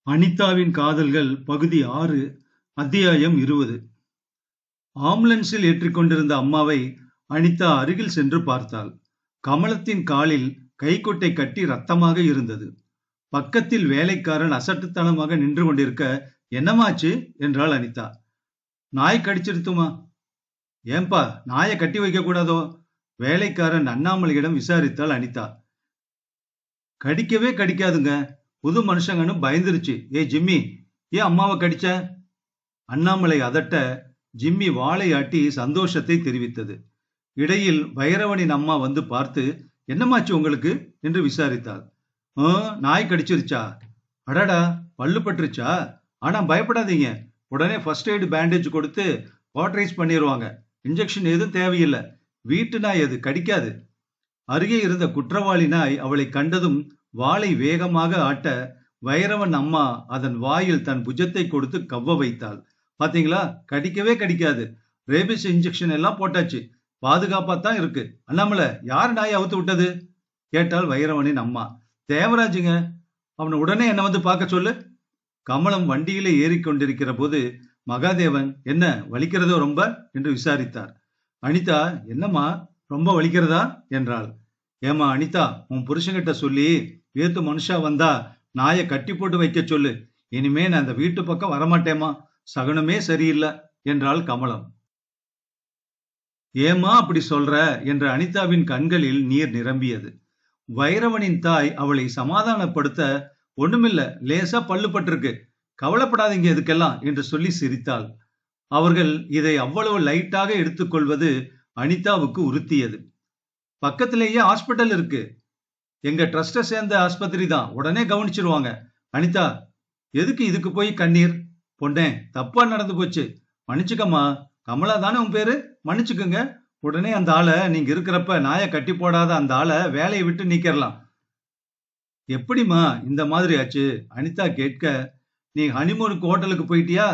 அனிதாவின் காதல்கள் பகுதி 6 அத்தியாயம் 20. ஆம்புலன்ஸில் ஏற்றிக்கொண்டிருந்த அம்மாவை அனிதா அருகில் சென்று பார்த்தாள். கமலத்தின் காலில் கைக்குட்டை கட்டி ரத்தமாக இருந்தது. பக்கத்தில் வேலைக்காரன் அசட்டுத்தனமாக நின்று கொண்டிருக்க, என்னமாச்சு என்றாள் அனிதா. நாய் கடிச்சிருத்துமா? ஏன்பா நாயை கட்டி வைக்க கூடாதோ? வேலைக்காரன் அண்ணாமலையிடம் விசாரித்தாள் அனிதா. கடிக்கவே கடிக்காதுங்க, புது மனுஷங்கன்னு பயந்துருச்சு. ஜிம்மி, ஏன் அம்மாவை கடிச்ச? அண்ணாமலை அதட்ட ஜிம்மி வாளை ஆட்டி சந்தோஷத்தை தெரிவித்தது. இடையில் வைரவனின் அம்மா வந்து பார்த்து, என்னமாச்சு உங்களுக்கு என்று விசாரித்தாள். நாய் கடிச்சிருச்சா? அடடா, பல்லு பட்டுருச்சா? ஆனா பயப்படாதீங்க, உடனே ஃபர்ஸ்ட் எய்டு பேண்டேஜ் கொடுத்து வாட்டரைஸ் பண்ணிடுவாங்க. இன்ஜெக்ஷன் எதுவும் தேவையில்லை. வீட்டு நாய் அது, கடிக்காது. அருகே இருந்த குற்றவாளி நாய் அவளை கண்டதும் வாளை வேகமாக ஆட்ட வைரவன் அம்மா அதன் வாயில் தன் புஜத்தை கொடுத்து கவ்வ வைத்தாள். பாத்தீங்களா, கடிக்கவே கடிக்காது. ரேபிஸ் இன்ஜெக்ஷன் எல்லாம் போட்டாச்சு, பாதுகாப்பாத்தான் இருக்கு. அண்ணாமலை, யார் நாயை அவுத்து விட்டது கேட்டாள் வைரவனின் அம்மா. தேவராஜுங்க, அவனை உடனே என்ன வந்து பார்க்க சொல்லு. கமலம் வண்டியிலே ஏறிக்கொண்டிருக்கிற போது மகாதேவன், என்ன வலிக்கிறதோ ரொம்ப என்று விசாரித்தார். அனிதா, என்னம்மா ரொம்ப வலிக்கிறதா என்றாள். ஏமா அனிதா, உன் புருஷன்கிட்ட சொல்லி வேத்து மனுஷா வந்தா நாயை கட்டி போட்டு வைக்க சொல்லு. இனிமே நான் அந்த வீட்டு பக்கம் வரமாட்டேமா, சகனமே சரியில்லை என்றாள் கமலம். ஏமா அப்படி சொல்ற என்ற அனிதாவின் கண்களில் நீர் நிரம்பியது. வைரவனின் தாய் அவளை சமாதானப்படுத்த, ஒண்ணுமில்ல, லேசா பல்லு பட்டிருக்கு, கவலைப்படாதீங்க இதுக்கெல்லாம் என்று சொல்லி சிரித்தாள். அவர்கள் இதை அவ்வளவு லைட்டாக எடுத்துக்கொள்வது அனிதாவுக்கு உறுத்தியது. பக்கத்திலேயே ஹாஸ்பிட்டல் இருக்கு, எங்க ட்ரஸ்ட சேர்ந்த ஆஸ்பத்திரி தான், உடனே கவனிச்சிருவாங்க. அனிதா, எதுக்கு இதுக்கு போய் கண்ணீர்? பொண்ணே, தப்பா நடந்து போச்சு, மன்னிச்சுக்கம்மா. கமலா தானே உன் பேரு? மன்னிச்சுக்குங்க. உடனே அந்த ஆளை, நீங்க இருக்கிறப்ப நாயை கட்டி போடாத அந்த ஆளை வேலையை விட்டு நீக்கிடலாம். எப்படிமா இந்த மாதிரி ஆச்சு? அனிதா கேட்க, நீ ஹனிமூனுக்கு ஹோட்டலுக்கு போயிட்டியா?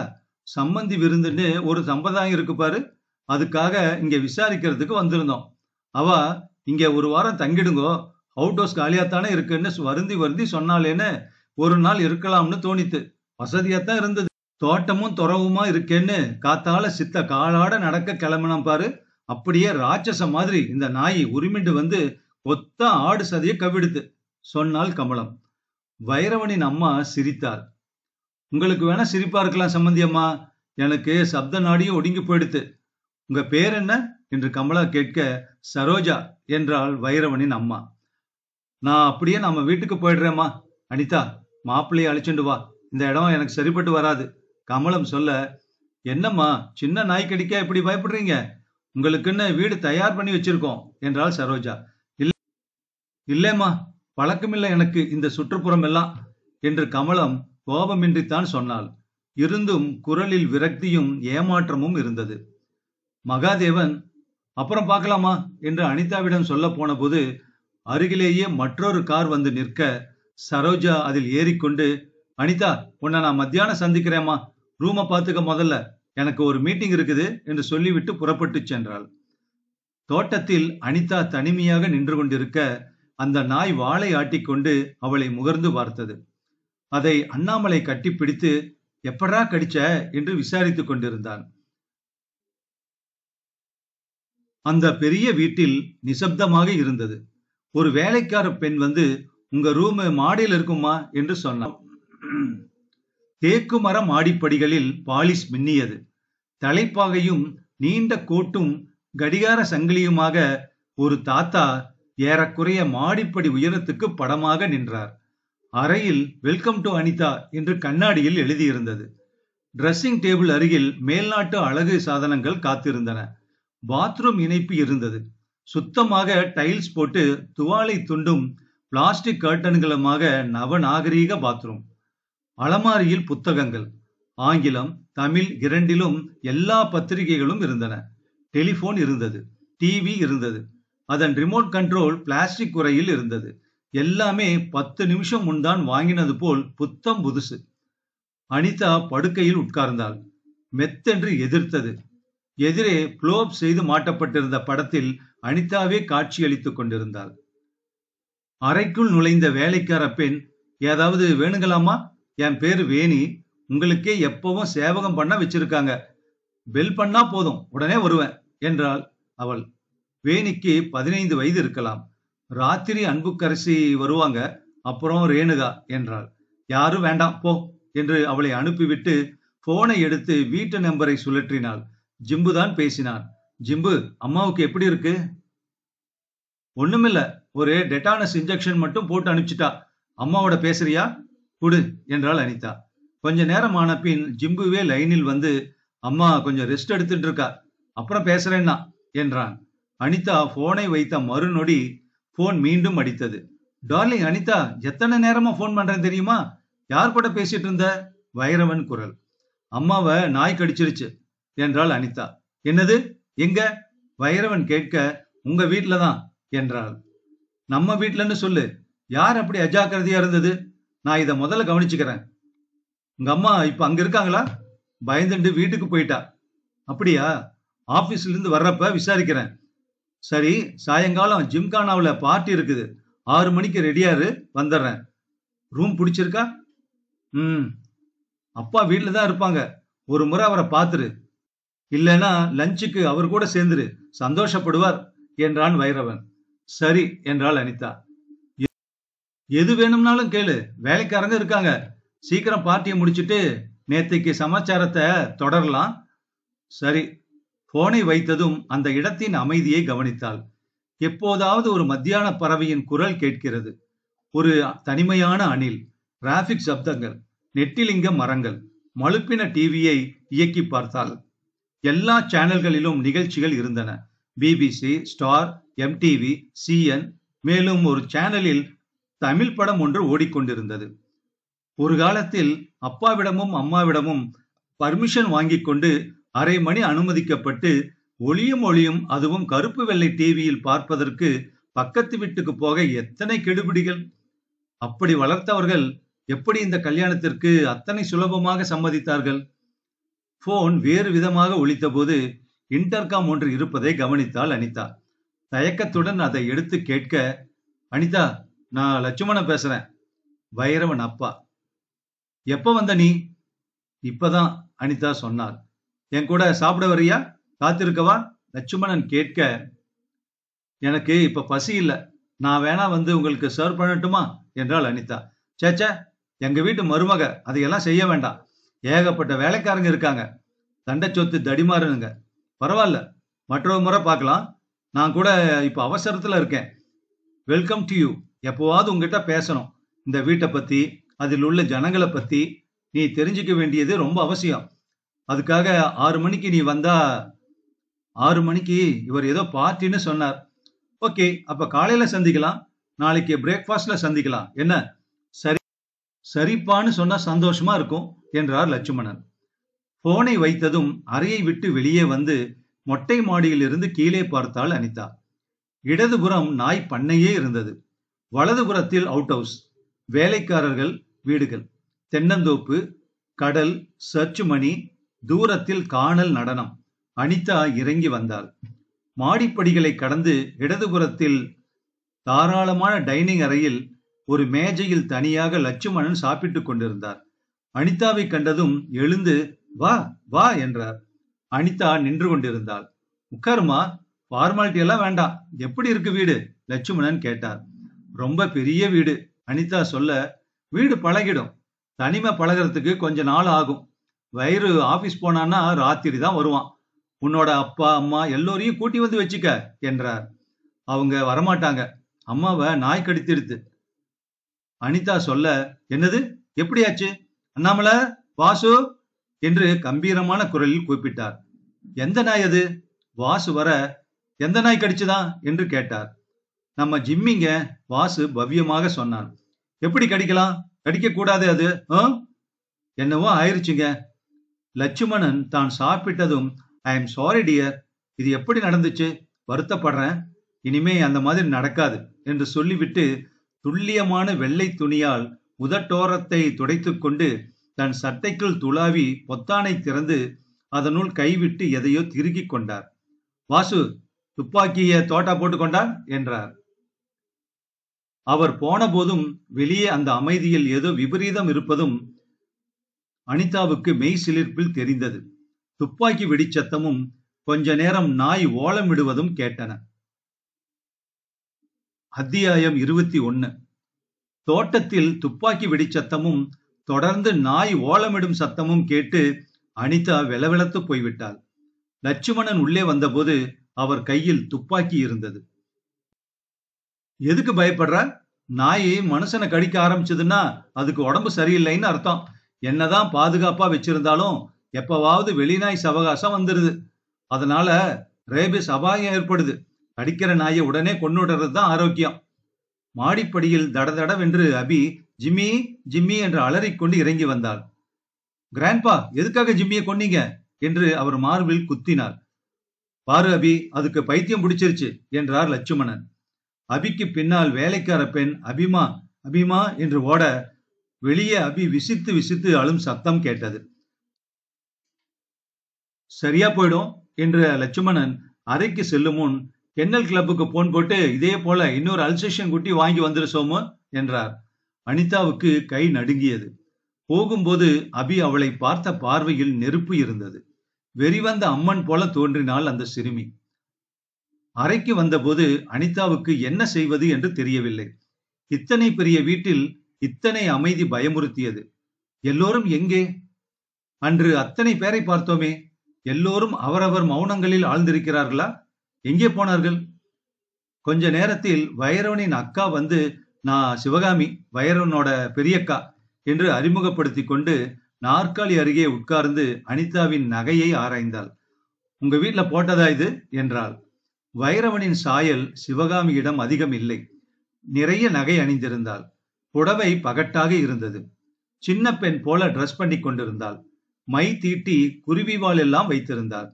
சம்மந்தி விருந்துன்னு ஒரு சம்பிரதாயம் இருக்கு பாரு, அதுக்காக இங்க விசாரிக்கிறதுக்கு வந்திருந்தோம். அவ இங்க ஒரு வாரம் தங்கிடுங்கோ, அவுட் ஹவுஸ் காலியாத்தானே இருக்குன்னு வருந்தி வருந்தி சொன்னாலேன்னு ஒரு நாள் இருக்கலாம்னு தோணித்து. வசதியாத்தான் இருந்தது, தோட்டமும் துறவுமா இருக்கேன்னு காத்தால சித்த காலாட நடக்க கிளம்பினான் பாரு. அப்படியே ராட்சச மாதிரி இந்த நாய் உரிமிண்டு வந்து ஒத்த ஆடு சதையை கவிடுத்து சொன்னாள் கமலம். வைரவனின் அம்மா சிரித்தார். உங்களுக்கு வேணா சிரிப்பா இருக்கலாம் சம்பந்தி அம்மா, எனக்கு சப்த நாடியும் ஒடுங்கி போயிடுத்து. உங்க பேர் என்ன என்று கமலா கேட்க, சரோஜா என்றாள் வைரவனின் அம்மா. நான் அப்படியே நம்ம வீட்டுக்கு போயிடுறேம்மா. அனிதா, மாப்பிள்ளையை அழைச்சிட்டு வா, இந்த இடம் எனக்கு சரிப்பட்டு வராது. கமலம் சொல்ல, என்னம்மா சின்ன நாய் கடிக்க இப்படி பயப்படுறீங்க? உங்களுக்குன்னு வீடு தயார் பண்ணி வச்சிருக்கோம் என்றாள் சரோஜா. இல்லேம்மா, பழக்கமில்லை எனக்கு இந்த சுற்றுப்புறம் எல்லாம் என்று கமலம் கோபமின்றித்தான் சொன்னாள். இருந்தும் குரலில் விரக்தியும் ஏமாற்றமும் இருந்தது. மகாதேவன், அப்புறம் பார்க்கலாமா என்று அனிதாவிடம் சொல்ல போன போது அருகிலேயே மற்றொரு கார் வந்து நிற்க, சரோஜா அதில் ஏறிக்கொண்டு, அனிதா, உன்னை நான் மத்தியானம் சந்திக்கிறேம்மா, ரூமை பார்த்துக்க முதல்ல, எனக்கு ஒரு மீட்டிங் இருக்குது என்று சொல்லிவிட்டு புறப்பட்டு சென்றாள். தோட்டத்தில் அனிதா தனிமையாக நின்று கொண்டிருக்க, அந்த நாய் வாளை ஆட்டிக்கொண்டு அவளை முகர்ந்து பார்த்தது. அதை அண்ணாமலை கட்டிப்பிடித்து, எப்படா கடிச்ச என்று விசாரித்துக் கொண்டிருந்தான். அந்த பெரிய வீட்டில் நிசப்தமாக இருந்தது. ஒரு வேலைக்கார பெண் வந்து, உங்க ரூம் மாடியில் இருக்குமா என்று சொன்னார். தேக்கு மர மாடிப்படிகளில் பாலிஷ் மின்னியது. தலைப்பாகையும் நீண்ட கோட்டும் கடிகார சங்கிலியுமாக ஒரு தாத்தா ஏறக்குறைய மாடிப்படி உயரத்துக்கு படமாக நின்றார். அறையில் வெல்கம் டு அனிதா என்று கண்ணாடியில் எழுதியிருந்தது. டிரெஸ்ஸிங் டேபிள் அருகில் மேல்நாட்டு அழகு சாதனங்கள் காத்திருந்தன. பாத்ரூம் இணைப்பு இருந்தது. சுத்தமாக டைல்ஸ் போட்டு துவாலை துண்டும் பிளாஸ்டிக் கர்டன்களுமாக நவநாகரீக பாத்ரூம். அலமாரியில் புத்தகங்கள், ஆங்கிலம் தமிழ் இரண்டிலும் எல்லா பத்திரிகைகளும் இருந்தன. டெலிபோன் இருந்தது, டிவி இருந்தது. அதன் ரிமோட் கண்ட்ரோல் பிளாஸ்டிக் உரையில் இருந்தது. எல்லாமே 10 நிமிஷம் முன்தான் வாங்கினது போல் புத்தம் புதுசு. அனிதா படுக்கையில் உட்கார்ந்தாள். மெத்தென்று எதிர்த்தது. எதிரே க்ளோப் செய்து மாட்டப்பட்டிருந்த படத்தில் அனிதாவே காட்சியளித்துக் கொண்டிருந்தாள். அறைக்குள் நுழைந்த வேலைக்கார பெண், ஏதாவது வேணுங்களாமா? என் பேரு வேணி. உங்களுக்கே எப்பவும் சேவகம் பண்ண வச்சிருக்காங்க. பெல் பண்ணா போதும், உடனே வருவேன் என்றாள் அவள். வேணிக்கு 15 வயது இருக்கலாம். ராத்திரி அன்புக்கரசி வருவாங்க, அப்புறம் ரேணுகா என்றாள். யாரும் வேண்டாம் போ என்று அவளை அனுப்பிவிட்டு போனை எடுத்து வீட்டு நம்பரை சுழற்றினாள். ஜிம்புதான் பேசினான். ஜிம்பு, அம்மாவுக்கு எப்படி இருக்கு? ஒண்ணுமில்ல, ஒரு டெட்டானஸ் இன்ஜெக்ஷன் மட்டும் போட்டு அனுப்பிச்சிட்டா. அம்மாவோட பேசுறியா? குடு என்றாள் அனிதா. கொஞ்ச நேரம் ஆன பின் ஜிம்புவே லைனில் வந்து, அம்மா கொஞ்சம் ரெஸ்ட் எடுத்துட்டு இருக்கா, அப்புறம் பேசுறேன்னா என்றான். அனிதா போனை வைத்த மறுநொடி போன் மீண்டும் அடித்தது. டார்லிங் அனிதா, எத்தனை நேரமா போன் பண்றேன் தெரியுமா? யார் கூட பேசிட்டு இருந்த? வைரவன் குரல். அம்மாவை நாய் கடிச்சிருச்சு என்றாள் அனிதா. என்னது? எங்க? வைரவன் கேட்க, உங்க வீட்டுல தான் என்றாள். நம்ம வீட்டுலன்னு சொல்லு. யார் அப்படி அஜாக்கிரதையா இருந்தது? நான் இத முதல்ல கவனிச்சுக்கிறேன். உங்க அம்மா இப்ப அங்க இருக்காங்களா? பயந்துட்டு வீட்டுக்கு போயிட்டா. அப்படியா? ஆபீஸ்ல இருந்து வர்றப்ப விசாரிக்கிறேன். சரி, சாயங்காலம் ஜிம்கானாவுல பார்ட்டி இருக்குது. 6 மணிக்கு ரெடியாரு, வந்துடுறேன். ரூம் பிடிச்சிருக்கா? அப்பா வீட்டுல தான் இருப்பாங்க. ஒரு முறை அவரை பாத்துரு. இல்லைன்னா லஞ்சுக்கு அவர் கூட சேர்ந்துரு, சந்தோஷப்படுவார் என்றான் வைரவன். சரி என்றாள் அனிதா. எது வேணும்னாலும் கேளு, வேலைக்காரங்க இருக்காங்க. சீக்கிரம் பார்ட்டியை முடிச்சிட்டு நேத்தைக்கு சமாச்சாரத்தை தொடரலாம். சரி. போனை வைத்ததும் அந்த இடத்தின் அமைதியை கவனித்தாள். எப்போதாவது ஒரு மத்தியான பறவையின் குரல் கேட்கிறது. ஒரு தனிமையான அணில், டிராபிக் சப்தங்கள், நெட்டிலிங்க மரங்கள். மழுப்பின டிவியை இயக்கி பார்த்தாள். எல்லா சேனல்களிலும் நிகழ்ச்சிகள் இருந்தன. பிபிசி, ஸ்டார், எம்டிவி, சிஎன், மேலும் ஒரு சேனலில் தமிழ் படம் ஒன்று ஓடிக்கொண்டிருந்தது. ஒரு காலத்தில் அப்பாவிடமும் அம்மாவிடமும் பர்மிஷன் வாங்கிக் கொண்டு அரை மணி அனுமதிக்கப்பட்டு ஒளியும் அதுவும் கருப்பு வெள்ளை டிவியில் பார்ப்பதற்கு பக்கத்து வீட்டுக்கு போக எத்தனை கெடுபிடிகள்! அப்படி வளர்த்தவர்கள் எப்படி இந்த கல்யாணத்திற்கு அத்தனை சுலபமாக சம்மதித்தார்கள்? போன் வேறு விதமாக ஒலித்த போது இன்டர்காம் ஒன்று இருப்பதை கவனித்தாள் அனிதா. தயக்கத்துடன் அதை எடுத்து கேட்க, அனிதா, நான் லட்சுமணன் பேசுறேன். வைரவன் அப்பா. எப்ப வந்த நீ? இப்பதான் அனிதா சொன்னாள். என் கூட சாப்பிட வரியா? காத்திருக்கவா? லட்சுமணன் கேட்க, எனக்கு இப்ப பசி இல்ல, நான் வேணா வந்து உங்களுக்கு சர்வ் பண்ணட்டுமா என்றாள் அனிதா. சேச்சே, எங்க வீட்டு மருமக, அதையெல்லாம் செய்ய வேண்டாம். ஏகப்பட்ட வேலைக்காரங்க இருக்காங்க, தண்டை சொத்து தடிமாறுங்க. பரவாயில்ல, மற்றொரு முறை பார்க்கலாம். நான் கூட இப்ப அவசரத்துல இருக்கேன். Welcome to you. எப்போவாவது உங்ககிட்ட பேசணும். இந்த வீட்டை பத்தி, அதில் உள்ள ஜனங்களை பத்தி நீ தெரிஞ்சுக்க வேண்டியது ரொம்ப அவசியம். அதுக்காக 6 மணிக்கு நீ வந்தா. 6 மணிக்கு இவர் ஏதோ பார்ட்டின்னு சொன்னார். ஓகே, அப்ப காலையில சந்திக்கலாம். நாளைக்கு பிரேக்ஃபாஸ்ட்ல சந்திக்கலாம். என்ன? சரி, சரிப்பான்னு சொன்னா சந்தோஷமா இருக்கும் என்றார் லட்சுமணன். போனை வைத்ததும் அறையை விட்டு வெளியே வந்து மொட்டை மாடியிலிருந்து கீழே பார்த்தாள் அனிதா. இடதுபுறம் நாய் பண்ணையே இருந்தது. வலதுபுறத்தில் அவுட் ஹவுஸ், வேலைக்காரர்கள் வீடுகள், தென்னந்தோப்பு, கடல், சர்ச் மணி, தூரத்தில் காணல் நடனம். அனிதா இறங்கி வந்தாள். மாடிப்படிகளை கடந்து இடதுபுறத்தில் தாராளமான டைனிங் அறையில் ஒரு மேஜையில் தனியாக லட்சுமணன் சாப்பிட்டுக் கொண்டிருந்தார். அனிதாவை கண்டதும் எழுந்து வா வா என்றார். அனிதா நின்று கொண்டிருந்தாள். உட்காருமா, ஃபார்மாலிட்டி எல்லாம் வேண்டாம். எப்படி இருக்கு வீடு? லட்சுமணன் கேட்டார். ரொம்ப பெரிய வீடு, அனிதா சொல்ல. வீடு பழகிடும், தனிமை பழகிறதுக்கு கொஞ்ச நாள் ஆகும். வயிறு ஆபீஸ் போனான்னா ராத்திரி தான் வருவான். உன்னோட அப்பா அம்மா எல்லோரையும் கூட்டி வந்து வச்சுக்க என்றார். அவங்க வரமாட்டாங்க, அம்மாவை நாய் கடித்திருது. அனிதா சொல்ல, என்னது, எப்படியாச்சு? அண்ணாமலை, வாசு என்று கம்பீரமான குரலில் கூப்பிட்டார். எந்த நாய் அது? வாசு வர, எந்த நாய் கடிச்சுதான் என்று கேட்டார். நம்ம ஜிம்மிங்க, வாசு பவ்யமாக சொன்னான். எப்படி கடிக்கலாம்? கடிக்க கூடாது அது. என்னவோ ஆயிருச்சுங்க. லட்சுமணன் தான் சாப்பிட்டதும், ஐ எம் சாரி டியர், இது எப்படி நடந்துச்சு, வருத்தப்படுறேன், இனிமே அந்த மாதிரி நடக்காது என்று சொல்லிவிட்டு துல்லியமான வெள்ளை துணியால் உதட்டோரத்தை துடைத்துக் கொண்டு தன் சட்டைக்குள் துளாவி பொத்தானை திறந்து அதனுள் கைவிட்டு எதையோ திருகிக் கொண்டார். வாசு, துப்பாக்கிய தோட்டா போட்டுக் கொண்டார் என்றார். அவர் போன போதும் வெளியே அந்த அமைதியில் ஏதோ விபரீதம் இருப்பதும் அனிதாவுக்கு மெய் சிலிர்ப்பில் தெரிந்தது. துப்பாக்கி வெடிச்சத்தமும் கொஞ்ச நேரம் நாய் ஓலமிடுவதும் கேட்டன. அத்தியாயம் 21. தோட்டத்தில் துப்பாக்கி வெடிச்சத்தமும் தொடர்ந்து நாய் ஓலமிடும் சத்தமும் கேட்டு அனிதா வெலவெலத்து போய்விட்டாள். லட்சுமணன் உள்ளே வந்தபோது அவர் கையில் துப்பாக்கி இருந்தது. எதுக்கு பயப்படுற? நாய் மனுஷனை கடிக்க ஆரம்பிச்சதுன்னா அதுக்கு உடம்பு சரியில்லைன்னு அர்த்தம். என்னதான் பாதுகாப்பா வச்சிருந்தாலும் எப்பவாவது வெளிநாய் சவகாசம் வந்துருது. அதனால ரேபிஸ் அபாயம் ஏற்படுது. கடிக்கிற நாயை உடனே கொன்னுடுறது தான் ஆரோக்கியம். மாடிப்படியில் தடதடவென்று அபி ஜிம்மி ஜிம்மி என்று அலறிக்கொண்டு இறங்கி வந்தாள். கிராண்ட்பா, எதுக்காக ஜிம்மியை கொன்னீங்க என்று அவர் மார்பில் குத்தினார். பாரு அபி, அதுக்கு பைத்தியம் பிடிச்சிருச்சு என்றார் லட்சுமணன். அபிக்கு பின்னால் வேலைக்கார பெண் அபிமா அபிமா என்று ஓட வெளியே அபி விசித்து விசித்து அழும் சத்தம் கேட்டது. சரியா போயிடும் என்ற லட்சுமணன் அறைக்கு செல்லும் முன் கென்னல் கிளப்புக்கு போன் போட்டு இதே போல இன்னொரு அல்சேஷன் குட்டி வாங்கி வந்துரு சோமு என்றார். அனிதாவுக்கு கை நடுங்கியது. போகும்போது அபி அவளை பார்த்த பார்வையில் நெருப்பு இருந்தது. வெறிவந்த அம்மன் போல தோன்றினாள் அந்த சிறுமி. அறைக்கு வந்தபோது அனிதாவுக்கு என்ன செய்வது என்று தெரியவில்லை. இத்தனை பெரிய வீட்டில் இத்தனை அமைதி பயமுறுத்தியது. எல்லோரும் எங்கே? அன்று அத்தனை பேரை பார்த்தோமே, எல்லோரும் அவரவர் மௌனங்களில் ஆழ்ந்திருக்கிறார்களா? எங்கே போனார்கள்? கொஞ்ச நேரத்தில் வைரவனின் அக்கா வந்து, நான் சிவகாமி, வைரவனோட பெரியக்கா என்று அறிமுகப்படுத்தி கொண்டு நாற்காலி அருகே உட்கார்ந்து அனிதாவின் நகையை ஆராய்ந்தாள். உங்க வீட்டுல போட்டதா இது என்றாள். வைரவனின் சாயல் சிவகாமியிடம் அதிகம் இல்லை. நிறைய நகை அணிந்திருந்தாள். புடவை பகட்டாக இருந்தது. சின்ன பெண் போல டிரெஸ் பண்ணி கொண்டிருந்தாள். மை தீட்டி குருவிவால் எல்லாம் வைத்திருந்தாள்.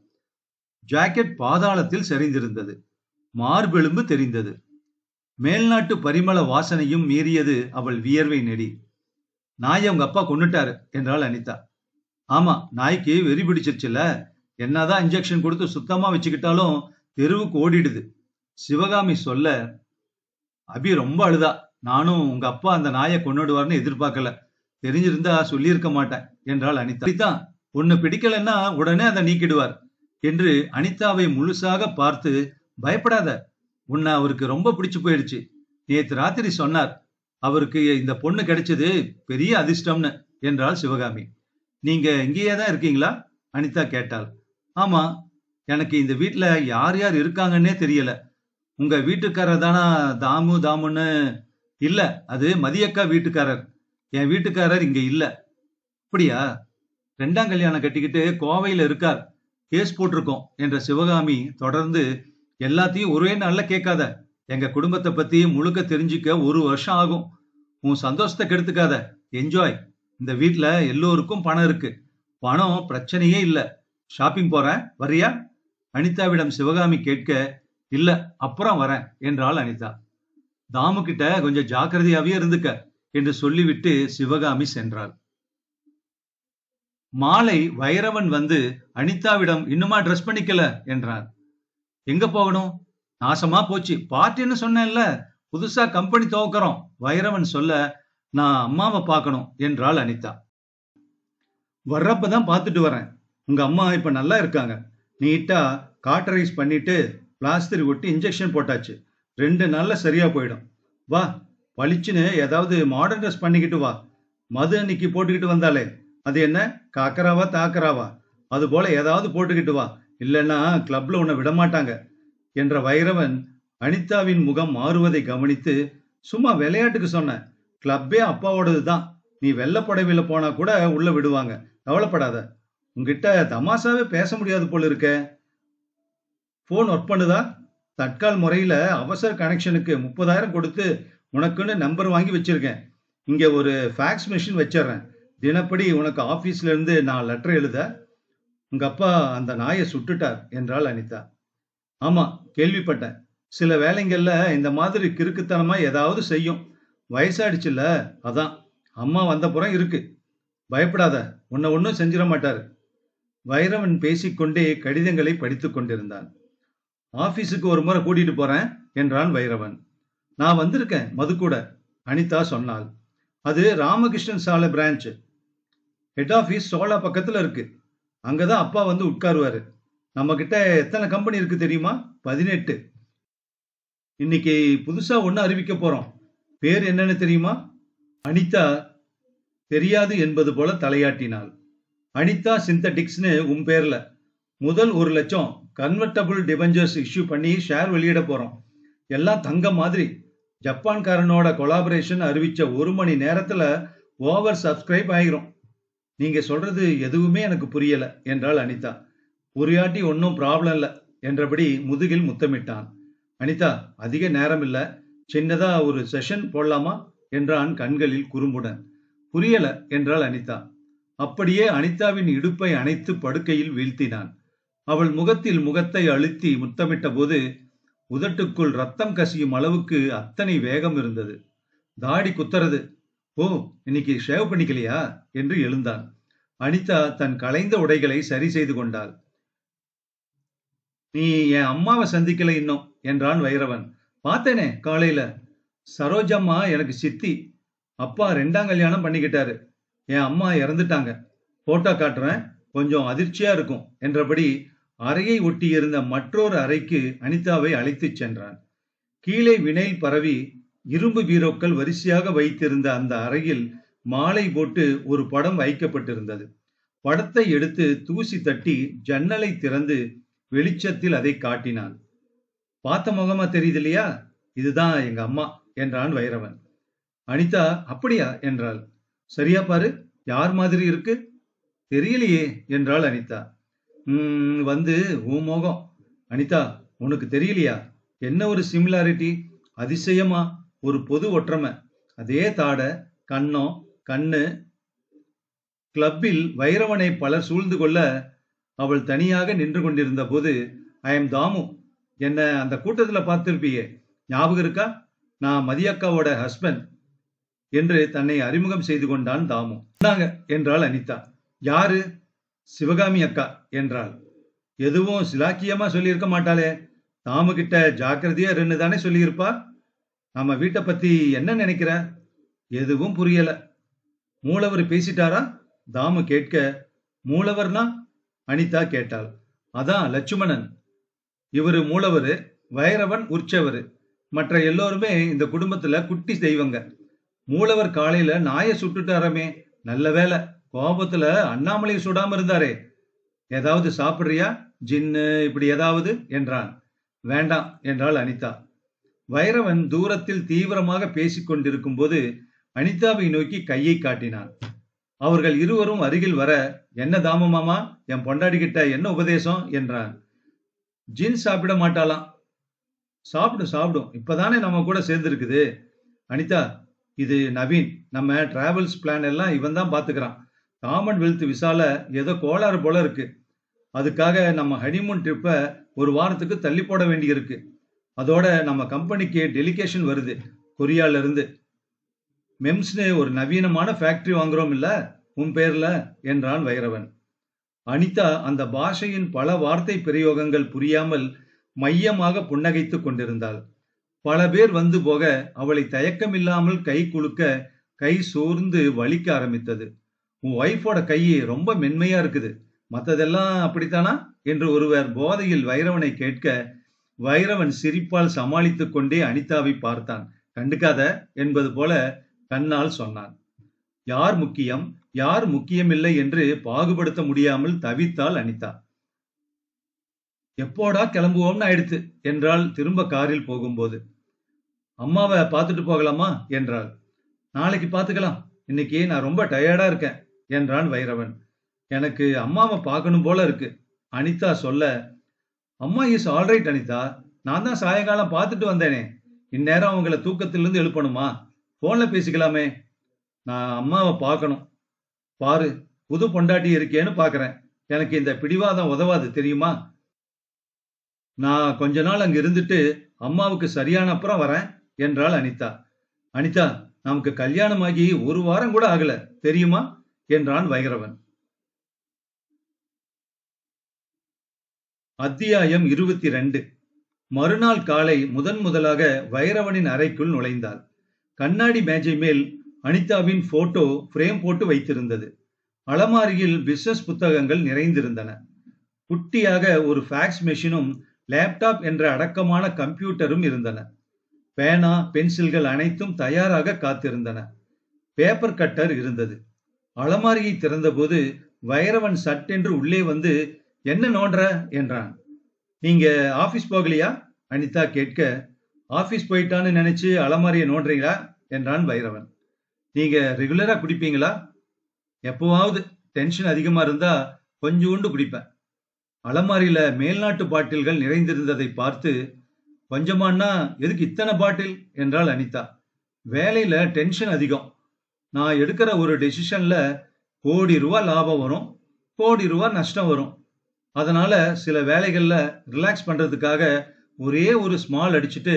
ஜாக்கெட் பாதாளத்தில் சரிந்திருந்தது. மார்பெலும்பு தெரிந்தது. மேல்நாட்டு பரிமள வாசனையும் மீறியது அவள் வியர்வை நெடி. நாயை உங்க அப்பா கொன்னுட்டாரு என்றாள் அனிதா. ஆமா, நாய்க்கு வெறி பிடிச்சிருச்சுல. என்னதான் இன்ஜெக்ஷன் கொடுத்து சுத்தமா வச்சுக்கிட்டாலும் தெருவுக்கு ஓடிடுது. சிவகாமி சொல்ல அபி ரொம்ப அழுதா. நானும் உங்க அப்பா அந்த நாயை கொன்னுடுவார்னு எதிர்பார்க்கல. தெரிஞ்சிருந்தா சொல்லியிருக்க மாட்டேன் என்றாள் அனிதா. ஒன்னு பிடிக்கலன்னா உடனே அதை நீக்கிடுவார் என்று அனிதாவை முழுசாக பார்த்து, பயப்படாத, உன்னை அவருக்கு ரொம்ப பிடிச்சு போயிடுச்சு. நேத்து ராத்திரி சொன்னார், அவருக்கு இந்த பொண்ணு கிடைச்சது பெரிய அதிர்ஷ்டம்னு என்றாள் சிவகாமி. நீங்க இங்கேயே தான் இருக்கீங்களா? அனிதா கேட்டாள். ஆமா, எனக்கு இந்த வீட்டுல யார் யார் இருக்காங்கன்னே தெரியல. உங்க வீட்டுக்காரர் தானா தாமுன்னு? இல்ல, அது மதியக்கா வீட்டுக்காரர். என் வீட்டுக்காரர் இங்க இல்ல. அப்படியா? 2ஆம் கல்யாணம் கட்டிக்கிட்டு கோவையில இருக்கார். கேஸ் போட்டிருக்கோம் என்ற சிவகாமி தொடர்ந்து, எல்லாத்தையும் ஒரே நாள்ல கேட்காத. எங்க குடும்பத்தை பத்தி முழுக்க தெரிஞ்சுக்க 1 வருஷம் ஆகும். உன் சந்தோஷத்தை கெடுத்துக்காத. என்ஜாய். இந்த வீட்டுல எல்லோருக்கும் பணம் இருக்கு. பணம் பிரச்சனையே இல்ல. ஷாப்பிங் போறேன், வரியா? அனிதாவிடம் சிவகாமி கேட்க, இல்ல அப்புறம் வரேன் என்றாள் அனிதா. தாமு கிட்ட கொஞ்சம் ஜாக்கிரதையாவே இருந்துக்க என்று சொல்லிவிட்டு சிவகாமி சென்றாள். மாலை வைரவன் வந்து அனிதாவிடம், இன்னுமா ட்ரெஸ் பண்ணிக்கல என்றார். எங்க போகணும்? நாசமா போச்சு, பார்ட்டின்னு சொன்னேன்ல, புதுசா கம்பெனி துவக்கிறோம். வைரவன் சொல்ல, நான் அம்மாவை பார்க்கணும் என்றாள் அனிதா. வர்றப்பதான் பார்த்துட்டு வரேன். உங்க அம்மா இப்ப நல்லா இருக்காங்க. நீட்டா காட்டரைஸ் பண்ணிட்டு பிளாஸ்டர் ஒட்டி இன்ஜெக்ஷன் போட்டாச்சு. 2 நாள்ல சரியா போயிடும். வா, பளிச்சுன்னு ஏதாவது மாடர்ன் ட்ரெஸ் பண்ணிக்கிட்டு வா. மது அன்னைக்கு போட்டுக்கிட்டு வந்தாலே, அது என்ன காக்கராவா தாக்கராவா, அது போல ஏதாவது போட்டுக்கிட்டு வா, இல்லைன்னா கிளப்ல உன்னை விடமாட்டாங்க என்ற வைரவன் அனிதாவின் முகம் மாறுவதை கவனித்து, சும்மா விளையாட்டுக்கு சொன்ன, கிளப்பே அப்பாவோடது தான். நீ வெள்ளை புடவையில போனா கூட உள்ள விடுவாங்க, கவலைப்படாத. உங்ககிட்ட தமாசாவே பேச முடியாது போல இருக்க. போன் ஒர்க் பண்ணுதா? தட்கால் முறையில அவசர கனெக்ஷனுக்கு 30,000 கொடுத்து உனக்குன்னு நம்பர் வாங்கி வச்சிருக்கேன். இங்க ஒரு ஃபேக்ஸ் மிஷின் வச்சிடறேன். தினப்படி உனக்கு ஆபீஸ்ல இருந்து நான் லெட்டர் எழுத. உங்க அப்பா அந்த நாயை சுட்டுட்டார் என்றாள் அனிதா. ஆமா, கேள்விப்பட்டேன். சில வேலைங்கள்ல இந்த மாதிரி கிறுக்குத்தனமா ஏதாவது செய்யும். வயசாயிடுச்சுல்ல, அதான். அம்மா வந்தப்புறம் இருக்கு. பயப்படாத, உன்னை ஒன்னும் செஞ்சிட மாட்டாரு. வைரவன் பேசிக்கொண்டே கடிதங்களை படித்துக் கொண்டிருந்தான். ஆபீஸுக்கு ஒரு முறை கூட்டிட்டு போறேன் என்றான் வைரவன். நான் வந்திருக்கேன் மது கூட, அனிதா சொன்னாள். அது ராமகிருஷ்ணன் சாலை பிரான்ச். ஹெட் ஆபீஸ் சோலா பக்கத்துல இருக்கு. அங்கதான் அப்பா வந்து உட்காருவாரு. நம்ம கிட்ட எத்தனை கம்பெனி இருக்கு தெரியுமா? 18. இன்னைக்கு புதுசா ஒண்ணு அறிவிக்க போறோம். பேர் என்னன்னு தெரியுமா? அனிதா தெரியாது என்பது போல தலையாட்டினாள். அனிதா சிந்தட்டிக்ஸ்னு உன் பேர்ல முதல் 1,00,000 கன்வெர்டபிள் டிபெஞ்சர்ஸ் இஷ்யூ பண்ணி ஷேர் வெளியிட போறோம். எல்லாம் தங்கம் மாதிரி. ஜப்பான்காரனோட கொலாபரேஷன் அறிவிச்ச 1 மணி நேரத்துல ஓவர் சப்ஸ்கிரைப் ஆகிரும். நீங்க சொல்றது எதுவுமே எனக்கு புரியல என்றாள் அனிதா. புரியாட்டி ஒன்னும் ப்ராப்ளம் இல்ல என்றபடி முதுகில் முத்தமிட்டான். அனிதா, அதிக நேரம் இல்ல, சின்னதா ஒரு செஷன் போடலாமா என்றான் கண்களில் குறும்புடன். புரியல என்றாள் அனிதா. அப்படியே அனிதாவின் இடுப்பை அணைத்து படுக்கையில் வீழ்த்தினான். அவள் முகத்தில் முகத்தை அழுத்தி முத்தமிட்ட போது உதட்டுக்குள் ரத்தம் கசியும் அளவுக்கு அத்தனை வேகம் இருந்தது. தாடி குத்துறது. ஓ, இன்னைக்கு ஷேவ் பண்ணிக்கலையா என்று எழுந்தான். அனிதா தன் கலைந்த உடைகளை சரி செய்து கொண்டாள். நீ என் அம்மாவை சந்திக்கல இன்னும் என்றான் வைரவன். பார்த்தேனே காலையில. சரோஜம்மா எனக்கு சித்தி. அப்பா 2ஆம் கல்யாணம் பண்ணிக்கிட்டாரு. என் அம்மா இறந்துட்டாங்க. போட்டோ காட்டுறேன், கொஞ்சம் அதிர்ச்சியா இருக்கும் என்றபடி அறையை ஒட்டியிருந்த மற்றொரு அறைக்கு அனிதாவை அழைத்துச் சென்றான். கீழே வினைல் பரவி இரும்பு பீரோக்கள் வரிசையாக வைத்திருந்த அந்த அறையில் மாலை போட்டு ஒரு படம் வைக்கப்பட்டிருந்தது. படத்தை எடுத்து தூசி தட்டி ஜன்னலை திறந்து வெளிச்சத்தில் அதை காட்டினான். பார்த்த முகமா தெரியுது இல்லையா? இதுதான் எங்க அம்மா என்றான் வைரவன். அனிதா அப்படியா என்றாள். சரியா பாரு, யார் மாதிரி இருக்கு? தெரியலையே என்றாள் அனிதா. வந்து உன் முகம். அனிதா, உனக்கு தெரியலையா? என்ன ஒரு சிமிலாரிட்டி! அதிசயமா ஒரு பொது ஒற்றுமை. அதே தாட, கண்ணம், கண்ணு. கிளப்பில் வைரவனை பலர் சூழ்ந்து கொள்ள அவள் தனியாக நின்று கொண்டிருந்த போது, ஐ எம் தாமு, என்ன அந்த கூட்டத்துல பார்த்திருப்பியே, ஞாபகம் இருக்கா? நான் மதியக்காவோட ஹஸ்பண்ட் என்று தன்னை அறிமுகம் செய்து கொண்டான் தாமு. என்றாள் அனிதா. யாரு? சிவகாமி அக்கா என்றாள். எதுவும் சிலாக்கியமா சொல்லியிருக்க மாட்டாளே. தாமு கிட்ட ஜாக்கிரதையா இருன்னு தானே சொல்லியிருப்பா. நம்ம வீட்டை பத்தி என்ன நினைக்கிற? எதுவும் புரியல. மூலவர் பேசிட்டாரா? தாமு கேட்க, மூலவர்னா? அனிதா கேட்டாள். அதான் லட்சுமணன். இவரு மூலவரு, வைரவன் உற்சவரு. மற்ற எல்லோருமே இந்த குடும்பத்துல குட்டி தெய்வங்க. மூலவர் காலையில நாயை சுட்டுட்டாரமே, நல்ல வேலை கோபத்துல அண்ணாமலையை சுடாம இருந்தாரே. ஏதாவது சாப்பிடுறியா? ஜின்னு இப்படி ஏதாவது என்றான். வேண்டாம் என்றாள் அனிதா. வைரவன் தூரத்தில் தீவிரமாக பேசிக் கொண்டிருக்கும் போது அனிதாவை நோக்கி கையை காட்டினான். அவர்கள் இருவரும் அருகில் வர, என்ன தாமு மாமா, என் பொண்டாடி கிட்ட என்ன உபதேசம் என்றான். ஜின் சாப்பிட மாட்டாளாம். சாப்பிடும் சாப்பிடும், இப்பதானே நம்ம கூட சேர்ந்திருக்குது. அனிதா, இது நவீன். நம்ம டிராவல்ஸ் பிளான் எல்லாம் இவன் தான் பாத்துக்கிறான். காமன்வெல்த் விசால ஏதோ கோளாறு போல இருக்கு. அதுக்காக நம்ம ஹனிமூன் ட்ரிப்பை 1 வாரத்துக்கு தள்ளி போட வேண்டி இருக்கு. அதோட நம்ம கம்பெனிக்கு டெலிகேஷன் வருது கொரியால இருந்து. மெம்ஸ்னு ஒரு நவீனமான ஃபேக்டரி வாங்குறோம் இல்ல உன் பேர்ல என்றான் வைரவன். அனிதா அந்த பாஷையின் பல வார்த்தை பிரயோகங்கள் புரியாமல் மையமாக புன்னகைத்துக் கொண்டிருந்தாள். பல பேர் வந்து போக அவளை தயக்கமில்லாமல் கை குலுக்க கை சோர்ந்து வலிக்க ஆரம்பித்தது. உன் ஒய்ஃபோட கை ரொம்ப மென்மையா இருக்குது, மத்ததெல்லாம் அப்படித்தானா என்று ஒருவர் போதையில் வைரவனை கேட்க, வைரவன் சிரிப்பால் சமாளித்துக் கொண்டே அனிதாவை பார்த்தான். கண்டுக்காத என்பது போல கண்ணால் சொன்னான். யார் முக்கியம் யார் முக்கியமில்லை என்று பாகுபடுத்த முடியாமல் தவித்தாள் அனிதா. எப்போடா கிளம்புவோம்னு ஆயிடுத்து என்றாள் திரும்ப காரில் போகும்போது. அம்மாவை பார்த்துட்டு போகலாமா என்றாள். நாளைக்கு பார்த்துக்கலாம், இன்னைக்கு நான் ரொம்ப டயர்டா இருக்கேன் என்றான் வைரவன். எனக்கு அம்மாவை பார்க்கணும் போல இருக்கு அனிதா சொல்ல, அம்மா இஸ் ஆல்ரைட் அனிதா, நான் தான் சாயங்காலம் பார்த்துட்டு வந்தேனே, இந்நேரம் அவங்கள தூக்கத்திலிருந்து எழுப்பணுமா? போன்ல பேசிக்கலாமே. நான் அம்மாவை பார்க்கணும். பாரு, புது பொண்டாட்டி இருக்கேன்னு பாக்குறேன். எனக்கு இந்த பிடிவாதம் உதவாது தெரியுமா? நான் கொஞ்ச நாள் அங்க இருந்துட்டு அம்மாவுக்கு சரியான அப்புறம் வரேன் என்றாள் அனிதா. அனிதா, நமக்கு கல்யாணமாகி 1 வாரம் கூட ஆகல தெரியுமா என்றான் வைரவன். அத்தியாயம் 22. மறுநாள் காலை முதலாக வைரவனின் அறைக்குள் நுழைந்தாள். கண்ணாடி மேஜை மேல் அனிதாவின் போட்டோ பிரேம் போட்டு வைத்திருந்தது. அலமாரியில் பிசினஸ் புத்தகங்கள் நிறைந்திருந்தன. குட்டியாக ஒரு ஃபேக்ஸ் மெஷினும் லேப்டாப் என்ற அடக்கமான கம்ப்யூட்டரும் இருந்தன. பேனா, பென்சில்கள் அனைத்தும் தயாராக காத்திருந்தன. பேப்பர் கட்டர் இருந்தது. அலமாரியை திறந்தபோது வைரவன் சட்டென்று உள்ளே வந்து, என்ன நோண்டுற என்றான். நீங்க ஆபீஸ் போகலையா? அனிதா கேட்க, ஆபீஸ் போயிட்டான்னு நினைச்சு அலமாரியை நோண்டுறீங்களா என்றான் வைரவன். நீங்க ரெகுலரா குடிப்பீங்களா? எப்பவாவது டென்ஷன் அதிகமா இருந்தா கொஞ்சோண்டு குடிப்பேன். அலமாரியில மேல்நாட்டு பாட்டில்கள் நிறைந்திருந்ததை பார்த்து, கொஞ்சமானா எதுக்கு இத்தனை பாட்டில் என்றாள் அனிதா. வேலையில டென்ஷன் அதிகம். நான் எடுக்கிற ஒரு டெசிஷன்ல கோடி ரூபா லாபம் வரும், கோடி ரூபா நஷ்டம் வரும். அதனால சில வேலைகள்ல ரிலாக்ஸ் பண்றதுக்காக ஒரே ஒரு ஸ்மால் அடிச்சுட்டு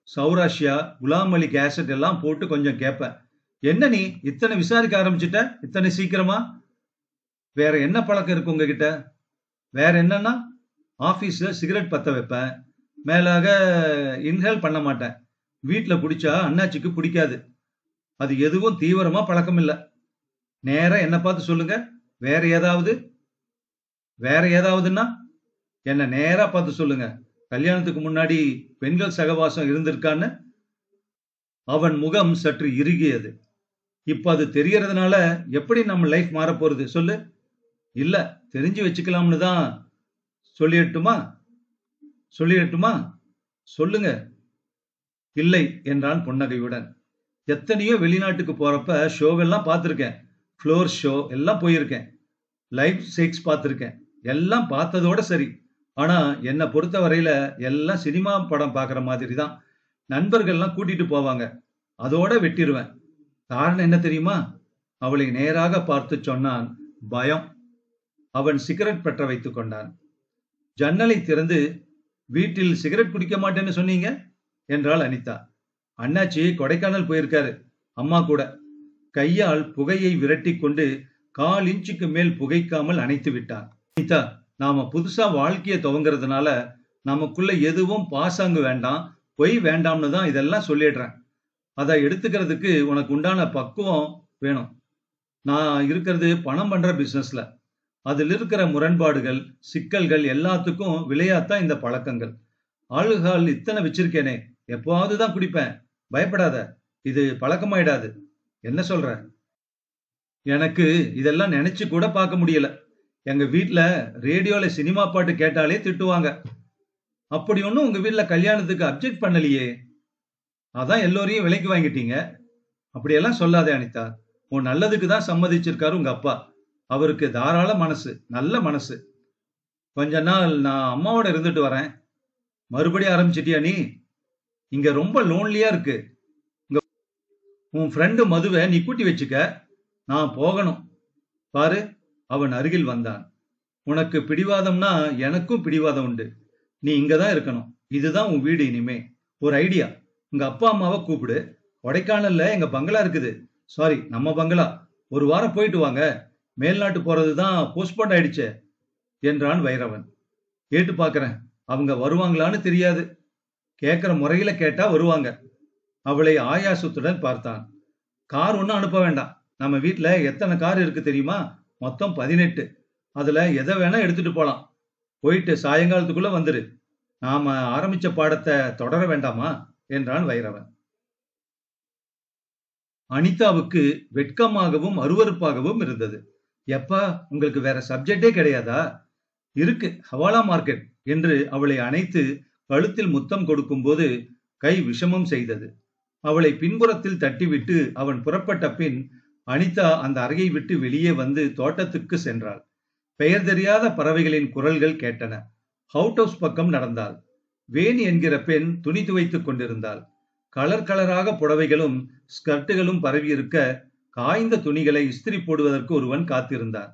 சௌராஷ்யா, குலாம் அலி கேசட் எல்லாம் போட்டு கொஞ்சம் கேட்பேன். என்ன நீ இத்தனை விசாரிக்க ஆரம்பிச்சுட்ட இத்தனை சீக்கிரமா? வேற என்ன பழக்கம் இருக்கு உங்ககிட்ட? வேற என்னன்னா, ஆபீஸ்ல சிகரெட் பத்த வைப்பேன். மேலாக இன்ஹேல் பண்ண மாட்டேன். வீட்டுல குடிச்சா அண்ணாச்சிக்கு பிடிக்காது. அது எதுவும் தீவிரமா பழக்கம் இல்ல. நேரா என்ன பார்த்து சொல்லுங்க. வேற ஏதாவது? வேற ஏதாவதுன்னா என்ன நேரா பார்த்து சொல்லுங்க. கல்யாணத்துக்கு முன்னாடி பெண்கள் சகவாசம் இருந்திருக்கான்னு? அவன் முகம் சற்று இறுகியது. இப்ப அது தெரியறதுனால எப்படி நம்ம லைஃப் மாற போறது சொல்லு. இல்ல, தெரிஞ்சு வச்சுக்கலாம்னு தான். சொல்லிடட்டுமா? சொல்லிடட்டுமா? சொல்லுங்க. இல்லை என்றான் புன்னகையுடன். எத்தனையோ வெளிநாட்டுக்கு போறப்ப ஷோவெல்லாம் பார்த்திருக்கேன். ஃப்ளோர் ஷோ எல்லாம் போயிருக்கேன். லைவ் செக்ஸ் பார்த்திருக்கேன். எல்லாம் பார்த்ததோட சரி. ஆனா என்னை பொறுத்த வரையில எல்லாம் சினிமா படம் பார்க்குற மாதிரி தான். நண்பர்கள்லாம் கூட்டிட்டு போவாங்க. அதோட வெட்டிடுவேன். காரணம் என்ன தெரியுமா? அவளை நேராக பார்த்து சொன்னான். பயம். அவன் சிகரெட் பற்ற வைத்துக் கொண்டான். ஜன்னலை திறந்து, வீட்டில் சிகரெட் குடிக்க மாட்டேன்னு சொன்னீங்க என்றாள் அனிதா. அண்ணாச்சி கொடைக்கானல் போயிருக்காரு, அம்மா கூட. கையால் புகையை விரட்டி கொண்டு 1/4 இன்ச்சுக்கு மேல் புகைக்காமல் அணைத்து விட்டான். அனிதா, நாம புதுசா வாழ்க்கைய துவங்குறதுனால நமக்குள்ள எதுவும் பாசாங்கு வேண்டாம், பொய் வேண்டாம்னு தான் இதெல்லாம் சொல்லிடுறேன். அதை எடுத்துக்கிறதுக்கு உனக்கு உண்டான பக்குவம் வேணும். நான் இருக்கிறது பணம் பண்ற பிசினஸ்ல. அதில் இருக்கிற முரண்பாடுகள், சிக்கல்கள் எல்லாத்துக்கும் விளையாத்தான் இந்த பழக்கங்கள். ஆளுகால் இத்தனை வச்சிருக்கேனே, எப்பவாவது தான் குடிப்பேன். பயப்படாத, இது பழக்கமாயிடாது. என்ன சொல்ற? எனக்கு இதெல்லாம் நினைச்சு கூட பார்க்க முடியல. எங்க வீட்டுல ரேடியோல சினிமா பாட்டு கேட்டாலே திட்டுவாங்க. அப்படி ஒன்னும் உங்க வீட்டுல கல்யாணத்துக்கு அப்செக்ட் பண்ணலையே. அதான் எல்லோரையும் விலைக்கு வாங்கிட்டீங்க. அப்படியெல்லாம் சொல்லாதே அனிதா. உன் நல்லதுக்கு தான் சம்மதிச்சிருக்காரு உங்க அப்பா. அவருக்கு தாராள மனசு, நல்ல மனசு. கொஞ்ச நாள் நான் அம்மாவோட இருந்துட்டு வரேன். மறுபடியும் ஆரம்பிச்சிட்டியா நீ? இங்க ரொம்ப லோன்லியா இருக்கு. உன் ஃப்ரெண்டு மதுவை நீ கூட்டி வச்சுக்க. நான் போகணும். பாரு, அவன் அருகில் வந்தான். உனக்கு பிடிவாதம்னா எனக்கும் பிடிவாதம் உண்டு. நீ இங்கதான் இருக்கணும். இதுதான் உன் வீடு இனிமே. ஒரு ஐடியா, உங்க அப்பா அம்மாவை கூப்பிடு. கொடைக்கானல்ல எங்க பங்களா இருக்குது. சாரி, நம்ம பங்களா. ஒரு வாரம் போயிட்டு வாங்க. மேல்நாட்டு போறதுதான் போஸ்ட்போன் ஆயிடுச்சே என்றான் வைரவன். கேட்டு பாக்குறேன். அவங்க வருவாங்களான்னு தெரியாது. கேட்கிற முறையில கேட்டா வருவாங்க. அவளை ஆயாசத்துடன் பார்த்தான். கார் ஒன்னும் அனுப்ப வேண்டாம். நம்ம வீட்டுல எத்தனை கார் இருக்கு தெரியுமா? மொத்தம் 18. அதுல எதை வேணா எடுத்துட்டு போலாம். போயிட்டு சாயங்காலத்துக்குள்ள வந்துரு. நாம ஆரம்பிச்ச பாடத்தை தொடர வேண்டாமா என்றான் வைரவன். அனிதாவுக்கு வெட்கமாகவும் அருவருப்பாகவும் இருந்தது. எப்பா, உங்களுக்கு வேற சப்ஜெக்டே கிடையாதா? இருக்கு, ஹவாலா மார்க்கெட் என்று அவளை அணைத்து கழுத்தில் முத்தம் கொடுக்கும் போது கை விஷமம் செய்தது. அவளை பின்புறத்தில் தட்டிவிட்டு அவன் புறப்பட்ட பின் அனிதா அந்த அறையை விட்டு வெளியே வந்து தோட்டத்துக்கு சென்றாள். பெயர் தெரியாத பறவைகளின் குரல்கள் கேட்டன. அவுட் ஹவுஸ் பக்கம் நடந்தாள். வேணி என்கிற பெண் துணி துவைத்துக் கொண்டிருந்தாள். கலர் கலராக புடவைகளும் ஸ்கர்ட்டுகளும் பரவியிருக்க காய்ந்த துணிகளை இஸ்திரி போடுவதற்கு ஒருவன் காத்திருந்தான்.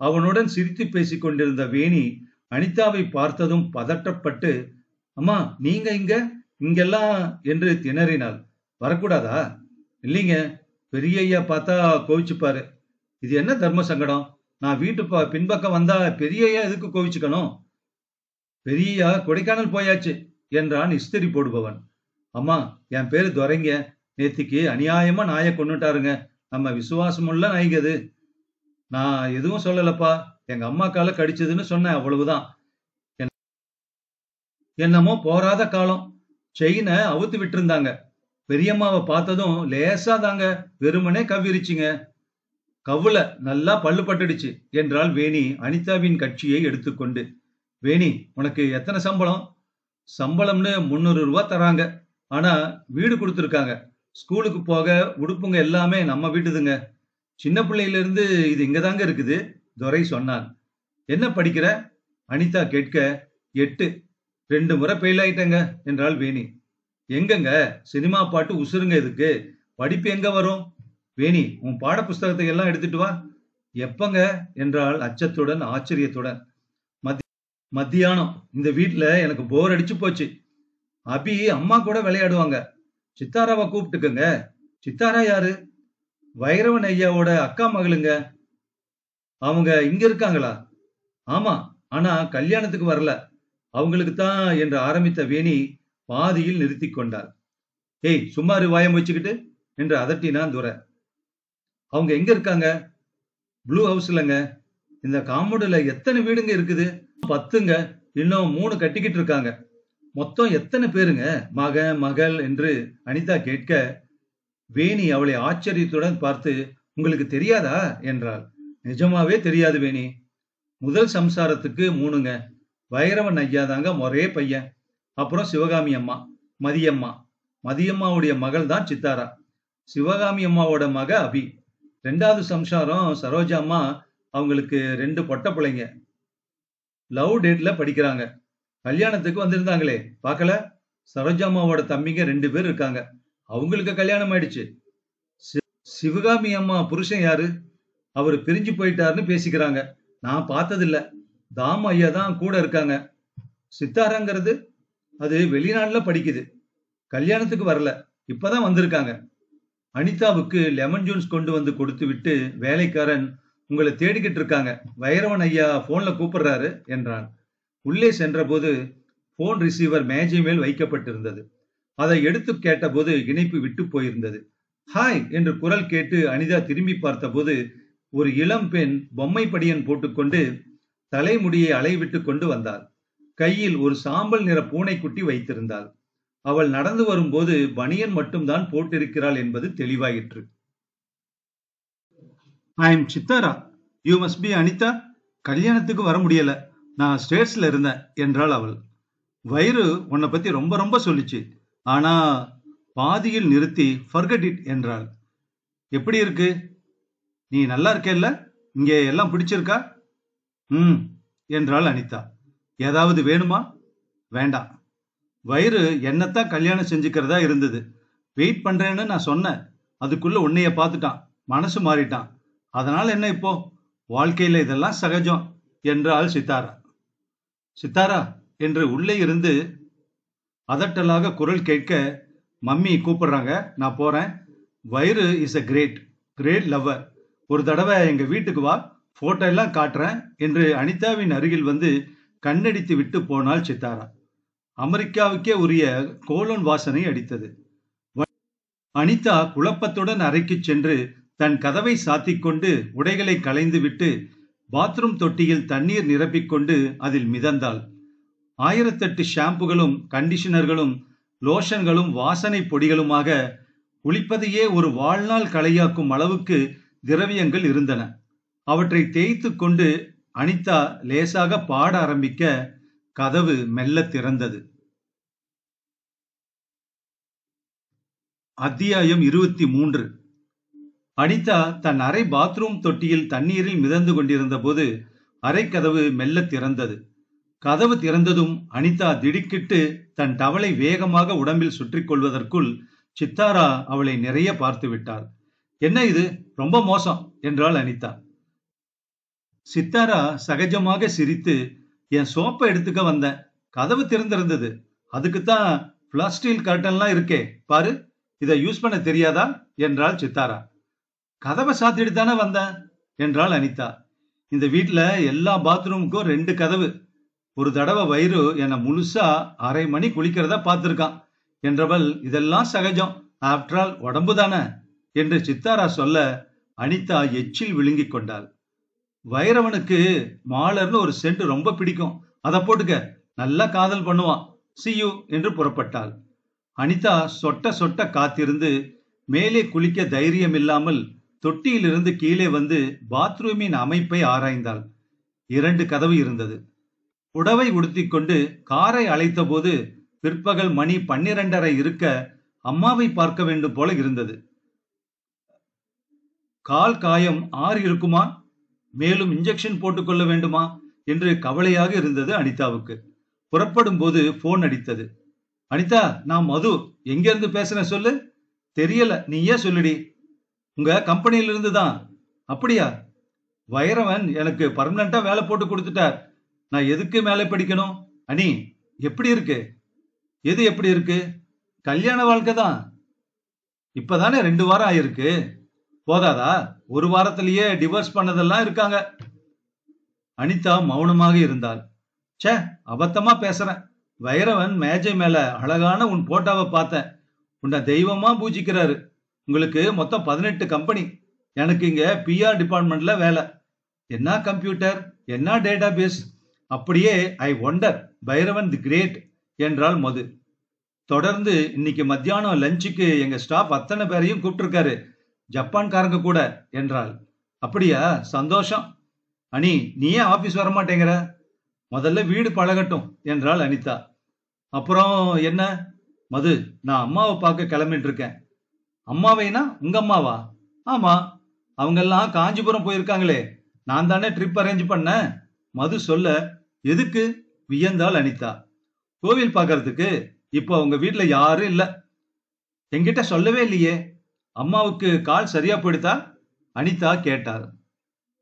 அவனுடன் சிரித்து பேசிக் கொண்டிருந்த வேணி அனிதாவை பார்த்ததும் பதற்றப்பட்டு, அம்மா, நீங்க இங்கெல்லாம் என்று திணறினாள். வரக்கூடாதா? இல்லைங்க, பெரிய ஐயா பார்த்தா கோவிச்சுப்பாரு. இது என்ன தர்ம சங்கடம்? நான் வீட்டு பின்பக்கம் வந்தா பெரிய ஐயா எதுக்கு கோவிச்சுக்கணும்? பெரியய்யா கொடைக்கானல் போயாச்சு என்றான் இஸ்திரி போடுபவன். அம்மா, என் பேரு துரைங்க. நேத்திக்கு அநியாயமா நாயை கொன்னுட்டாருங்க. நம்ம விசுவாசமுள்ள நாய்கது. நான் எதுவும் சொல்லலப்பா. எங்க அம்மா கால கடிச்சதுன்னு சொன்னேன், அவ்வளவுதான். என்னமோ போராத காலம். செயின அவுத்து விட்டிருந்தாங்க. பெரியம்மாவை பார்த்ததும் லேசா தாங்க, வெறுமனே கவ்விருச்சுங்க. கவ்வுல நல்லா பல்லு பட்டுடுச்சு என்றாள் வேணி அனிதாவின் கட்சியை எடுத்துக்கொண்டு. வேணி, உனக்கு எத்தனை சம்பளம்? சம்பளம்னு 300 ரூபாய் தராங்க. ஆனா வீடு கொடுத்துருக்காங்க. ஸ்கூலுக்கு போக உடுப்புங்க எல்லாமே நம்ம வீட்டுதுங்க. சின்ன பிள்ளையில இருந்து இது இங்கதாங்க இருக்குது, துரை சொன்னான். என்ன படிக்கிற? அனிதா கேட்க, 8. 2 முறை ஃபெயில் ஆயிட்டேங்க என்றாள் வேணி. எங்கங்க, சினிமா பாட்டு உசுருங்க இதுக்கு. படிப்பு எங்க வரும்? வேணி, உன் பாட புஸ்தகத்தை எல்லாம் எடுத்துட்டு வா. எப்பங்க என்றாள் அச்சத்துடன் ஆச்சரியத்துடன். மத்தியானம். இந்த வீட்ல எனக்கு போர் அடிச்சு போச்சு. அபி அம்மா கூட விளையாடுவாங்க. சித்தாராவை கூப்பிட்டுக்குங்க. சித்தாரா யாரு? வைரவன் ஐயாவோட அக்கா மகளுங்க. அவங்க இங்க இருக்காங்களா? ஆமா, ஆனா கல்யாணத்துக்கு வரல. அவங்களுக்கு தான் என்று ஆரம்பித்த வேணி பாதியில் நிறுத்தி கொண்டாள். ஏய், சும்மாரு வாயம் வச்சுக்கிட்டு என்று அதட்டினான் துரை. அவங்க எங்க இருக்காங்க? ப்ளூ ஹவுஸ்லங்க. இந்த காம்பவுண்ட்ல எத்தனை வீடுங்க இருக்குது? 10ங்க. இன்னும் 3 கட்டிக்கிட்டு இருக்காங்க. மொத்தம் எத்தனை பேருங்க? மகன் மகள் என்று அனிதா கேட்க, வேணி அவளை ஆச்சரியத்துடன் பார்த்து, உங்களுக்கு தெரியாதா என்றாள். நிஜமாவே தெரியாது வேணி. முதல் சம்சாரத்துக்கு 3ங்க. வைரவன் ஐயா தாங்க ஒரே பையன். அப்புறம் சிவகாமி அம்மா, மதியம்மா. மதியம்மாவுடைய மகள் தான் சித்தாரா. சிவகாமி அம்மாவோட மக அபி. 2வது சம்சாரம் சரோஜா அம்மா. அவங்களுக்கு 2 பொட்ட பிள்ளைங்க. லவ் டேட்ல படிக்கிறாங்க. கல்யாணத்துக்கு வந்திருந்தாங்களே, பார்க்கல? சரோஜா அம்மாவோட தம்பிங்க 2 பேர் இருக்காங்க. அவங்களுக்கு கல்யாணம் ஆயிடுச்சு. சிவகாமி அம்மா புருஷன் யாரு? அவரு பிரிஞ்சு போயிட்டாருன்னு பேசிக்கிறாங்க. நான் பார்த்ததில்ல. தாம ஐயா தான் கூட இருக்காங்க. சித்தாராங்கிறது அது வெளிநாட்டுல படிக்குது. கல்யாணத்துக்கு வரல, இப்பதான் வந்திருக்காங்க. அனிதாவுக்கு லெமன் ஜூஸ் கொண்டு வந்து கொடுத்து விட்டு வேலைக்காரன், உங்களை தேடிக்கிட்டு இருக்காங்க, வைரவன் ஐயா போன்ல கூப்பிடுறாரு என்றான். உள்ளே சென்றபோது போன் ரிசீவர் மேஜை மேல் வைக்கப்பட்டிருந்தது. அதை எடுத்து கேட்டபோது இணைப்பு விட்டு போயிருந்தது. ஹாய் என்று குரல் கேட்டு அனிதா திரும்பி பார்த்தபோது ஒரு இளம் பெண் பொம்மை படியன் போட்டுக்கொண்டு தலைமுடியை அலைவிட்டு கொண்டு வந்தாள். கையில் ஒரு சாம்பல் நிற பூனைக்குட்டி வைத்திருந்தாள். அவள் நடந்து வரும்போது பனியன் மட்டும்தான் போட்டிருக்கிறாள் என்பது தெளிவாயிற்று. I am Sithara. You must be Anitha. கல்யாணத்துக்கு வர முடியல, நான் ஸ்டேட்ஸ்ல இருந்தேன் என்றாள் அவள். வைரு உன்னை பத்தி ரொம்ப ரொம்ப சொல்லிச்சு. ஆனா பாதியில் நிறுத்தி ஃபர்கெட் இட் என்றாள். எப்படி இருக்கு? நீ நல்லா இருக்கேல்ல? இங்கே எல்லாம் பிடிச்சிருக்கா? என்றாள் அனிதா. ஏதாவது வேணுமா? வேண்டாம். வைரு என்னத்தான் கல்யாணம் செஞ்சுக்கிறதா இருந்தது. வெயிட் பண்றேன்னு நான் சொன்னேன். அதுக்குள்ள உன்னைய பார்த்துட்டான், மனசு மாறிட்டான். அதனால என்ன இப்போ? வாழ்க்கையில இதெல்லாம் சகஜம் என்றாள் சித்தாரா. சித்தாரா என்று உள்ளே இருந்து அதட்டலாக குரல் கேட்க, மம்மி கூப்பிடுறாங்க, நான் போறேன். Vairu is a great great lover. ஒரு தடவை எங்க வீட்டுக்கு வா, போட்டோ எல்லாம் காட்டுறேன் என்று அனிதாவின் அருகில் வந்து கண்ணடித்து விட்டு போனாள் சித்தாரா. அமெரிக்காவுக்கே உரிய கோலோன் வாசனை அடித்தது. அனிதா குழப்பத்துடன் அறைக்கு சென்று தன் கதவை சாத்திக் கொண்டு உடைகளை களைந்து விட்டு பாத்ரூம் தொட்டியில் தண்ணீர் நிரப்பிக்கொண்டு அதில் மிதந்தாள். 1008 ஷாம்புகளும் கண்டிஷனர்களும் லோஷன்களும் வாசனை பொடிகளுமாக குளிப்பதையே ஒரு வாழ்நாள் களையாக்கும் அளவுக்கு திரவியங்கள் இருந்தன. அவற்றை தேய்த்து கொண்டு அனிதா லேசாக பாட ஆரம்பிக்க கதவு மெல்ல திறந்தது. அத்தியாயம் 23. அனிதா தன் அறை பாத்ரூம் தொட்டியில் தண்ணீரில் மிதந்து கொண்டிருந்த போது அறை கதவு மெல்ல திறந்தது. கதவு திறந்ததும் அனிதா திடுக்கிட்டு தன் டவலை வேகமாக உடம்பில் சுற்றி கொள்வதற்குள் சித்தாரா அவளை நிறைய பார்த்து விட்டாள். என்ன இது, ரொம்ப மோசம் என்றாள் அனிதா. சித்தாரா சகஜமாக சிரித்து, என் சோப்பை எடுத்துக்க வந்தேன், கதவு திறந்திருந்தது, அதுக்குத்தான் பிளாஸ்டீல் கர்டன்லாம் இருக்கே பாரு, இதை யூஸ் பண்ண தெரியாதா என்றாள் சித்தாரா. கதவை சாத்திட்டு தானே வந்தேன் என்றாள் அனிதா. இந்த வீட்டுல எல்லா பாத்ரூமுக்கும் 2 கதவு. ஒரு தடவை வைரு என்னை முழுசா அரை மணி குளிக்கிறதா பார்த்திருக்கான் என்றவள், இதெல்லாம் சகஜம், ஆஃப்டர் ஆல் உடம்பு தானே என்று சித்தாரா சொல்ல அனிதா எச்சில் விழுங்கிக் கொண்டாள். வைரவனுக்கு மாலர்னு ஒரு சென்ட் ரொம்ப பிடிக்கும். அத போட்டுக்க. நல்லா காதல் பண்ணுவான். See you என்று புறப்பட்டாள். அனிதா சொட்ட சொட்ட காத்திருந்து மேலே குளிக்க தைரியம் இல்லாமல் தொட்டியிலிருந்து கீழே வந்து பாத்ரூமின் அமைப்பை ஆராய்ந்தாள். 2 கதவு இருந்தது. புடவை உடுத்திக்கொண்டு காரை அழைத்தபோது பிற்பகல் மணி 12:30 இருக்க அம்மாவை பார்க்க வேண்டும் போல இருந்தது. கால் காயம் ஆறி இருக்குமா, மேலும் இன்ஜெக்ஷன் போட்டுக்கொள்ள வேண்டுமா என்று கவலையாக இருந்தது அனிதாவுக்கு. புறப்படும் போது போன் அடித்தது. அனிதா, நான் மது. எங்க இருந்து பேசுறேன் சொல்லு. தெரியல, நீயே சொல்லுடி. உங்க கம்பெனியில இருந்து தான். அப்படியா? வைரவன் எனக்கு பர்மனண்டா வேலை போட்டு கொடுத்துட்டார். நான் எதுக்கு மேலே படிக்கணும்? அனி, எப்படி இருக்கு? எது எப்படி இருக்கு? கல்யாண வாழ்க்கை தான். இப்பதானே 2 வாரம் ஆயிருக்கு. போதாதா? 1 வாரத்திலேயே டிவோர்ஸ் பண்ணதெல்லாம் இருக்காங்க. அனிதா மௌனமாக இருந்தாள். சே, அபத்தமா பேசுறேன். வைரவன் மேஜை மேல அழகான உன் போட்டோவை பார்த்தேன். உன்னை தெய்வமா பூஜிக்கிறாரு. உங்களுக்கு மொத்தம் 18 கம்பெனி. எனக்கு இங்க பிஆர் டிபார்ட்மெண்ட்ல வேலை. என்ன கம்ப்யூட்டர், என்ன டேட்டா பேஸ். அப்படியே I wonder Bhairavan the great என்றாள் மது. தொடர்ந்து இன்னைக்கு மத்தியானம் லஞ்சுக்கு எங்க ஸ்டாஃப் அத்தனை பேரையும் கூப்பிட்டிருக்காரு, ஜப்பான்காரங்க கூட என்றாள். அப்படியா? சந்தோஷம். அனி, நீ ஏன் ஆபீஸ் வரமாட்டேங்கிற? முதல்ல வீடு பழகட்டும் என்றாள் அனிதா. அப்புறம் என்ன? மது, நான் அம்மாவை பார்க்க கிளம்பிட்டு இருக்கேன். அம்மாவைனா உங்க அம்மாவா? ஆமா, அவங்கெல்லாம் காஞ்சிபுரம் போயிருக்காங்களே, நான் தானே ட்ரிப் அரேஞ்ச் பண்ணேன். மது சொல்ல, எதுக்கு வியந்தாள் அனிதா. கோவில் பார்க்கறதுக்கு. இப்போ உங்க வீட்டுல யாரும் இல்ல. என்கிட்ட சொல்லவே இல்லையே. அம்மாவுக்கு கால் சரியா போயிடுதா? அனிதா கேட்டார்.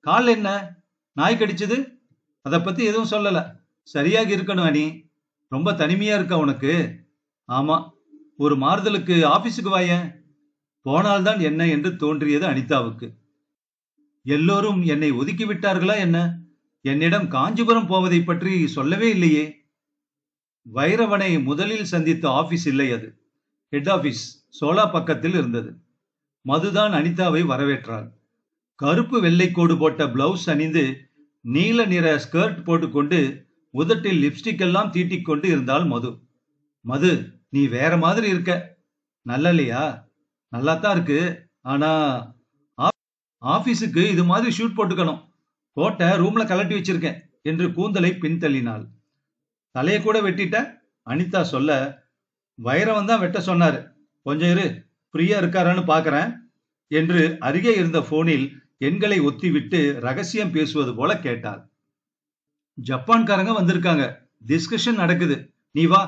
கால் என்ன, நாய் கடிச்சது? அதை பத்தி எதுவும் சொல்லல. சரியாக இருக்கணும் அனி. ரொம்ப தனிமையா இருக்க உனக்கு? ஆமா, ஒரு மாறுதலுக்கு ஆபீஸுக்கு வாயேன். போனால்தான் என்ன என்று தோன்றியது அனிதாவுக்கு. எல்லோரும் என்னை ஒதுக்கி விட்டார்களா என்ன? என்னிடம் காஞ்சிபுரம் போவதை பற்றி சொல்லவே இல்லையே. வைரவனை முதலில் சந்தித்த ஆபீஸ் இல்லை, அது ஹெட் ஆபீஸ் சோலா பக்கத்தில் இருந்தது. மதுதான் அனிதாவை வரவேற்றாள். கருப்பு வெள்ளைக்கோடு போட்ட பிளவுஸ் அணிந்து நீல நிற ஸ்கர்ட் போட்டுக்கொண்டு உதட்டில் லிப்ஸ்டிக் எல்லாம் தீட்டிக்கொண்டு இருந்தாள் மது. மது, நீ வேற மாதிரி இருக்க. நல்லலையா? நல்லாத்தான் இருக்கு. ஆனா ஆபீஸுக்கு இது மாதிரி ஷூட் போட்டுக்கணும். கோட்டை ரூம்ல கலட்டி வச்சிருக்கேன் என்று கூந்தலை பின்தள்ளினாள். தலையை கூட வெட்டிட்ட? அனிதா சொல்ல, வைரவன் தான் வெட்ட சொன்னாரு. கொஞ்சம் இரு, ஃப்ரீயா இருக்காரான்னு பாக்குறேன் என்று அருகே இருந்த போனில் எண்களை ஒத்திவிட்டு ரகசியம் பேசுவது போல கேட்டாள். ஜப்பான்காரங்க வந்திருக்காங்க, டிஸ்கஷன் நடக்குது, நீ வா.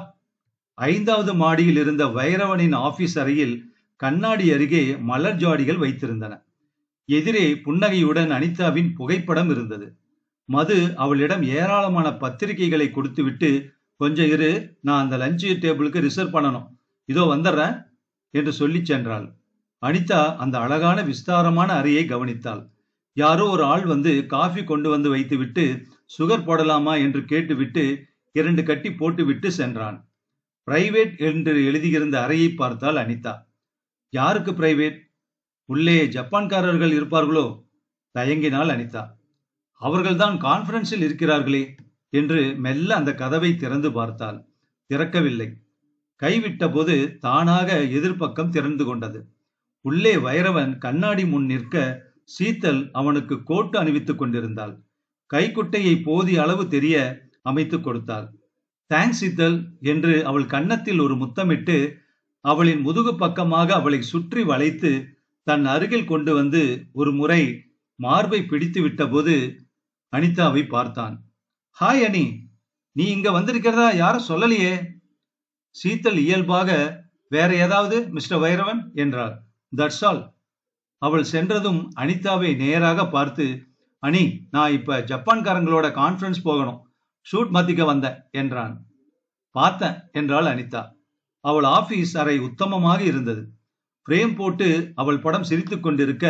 5வது மாடியில் இருந்த வைரவனின் ஆபீஸ் அறையில் கண்ணாடி அருகே மலர் ஜாடிகள் வைத்திருந்தன. எதிரே புன்னகையுடன் அனிதாவின் புகைப்படம் இருந்தது. மது அவளிடம் ஏராளமான பத்திரிகைகளை கொடுத்துவிட்டு, கொஞ்சம் இரு, நான் அந்த லஞ்ச் டேபிளுக்கு ரிசர்வ் பண்ணணும், இதோ வந்துடுறேன் என்று சொல்லி சென்றாள். அனிதா அந்த அழகான விஸ்தாரமான அறையை கவனித்தாள். யாரோ ஒரு ஆள் வந்து காஃபி கொண்டு வந்து வைத்துவிட்டு சுகர் போடலாமா என்று கேட்டுவிட்டு 2 கட்டி போட்டுவிட்டு சென்றான். பிரைவேட் என்று எழுதியிருந்த அறையை பார்த்தாள் அனிதா. யாருக்கு பிரைவேட்? உள்ளே ஜப்பான்காரர்கள் இருப்பார்களோ? தயங்கினாள் அனிதா. அவர்கள்தான் கான்ஃபரன்ஸில் இருக்கிறார்களே என்று மெல்ல அந்த கதவை திறந்து பார்த்தாள். திறக்கவில்லை. கைவிட்ட போது தானாக எதிர்பக்கம் திறந்து கொண்டது. உள்ளே வைரவன் கண்ணாடி முன் நிற்க சீத்தல் அவனுக்கு கோட்டு அணிவித்துக் கொண்டிருந்தாள். கைக்குட்டையை போதிய அளவு தெரிய அமைத்துக் கொடுத்தாள். தேங்க்ஸ் சீத்தல் என்று அவள் கன்னத்தில் ஒரு முத்தமிட்டு அவளின் முதுகு பக்கமாக அவளை சுற்றி வளைத்து தன் அருகில் கொண்டு வந்து ஒரு முறை மார்பை பிடித்து விட்ட போது அனிதாவை பார்த்தான். ஹாய் அனி, நீ இங்க வந்திருக்கிறதா யாரும் சொல்லலையே. சீத்தல் இயல்பாக, வேற ஏதாவது மிஸ்டர் வைரவன் என்றாள். That's all. அவள் சென்றதும் அனிதாவை நேராக பார்த்து, அனி, நான் இப்ப ஜப்பான்காரங்களோட கான்ஃபரன்ஸ் போகணும், ஷூட் மாத்திக்க வந்தேன் என்றான். பார்த்தேன் என்றாள் அனிதா. அவள் ஆபீஸ் அறை உத்தமமாக இருந்தது. பிரேம் போட்டு அவள் படம் சிரித்துக் கொண்டிருக்க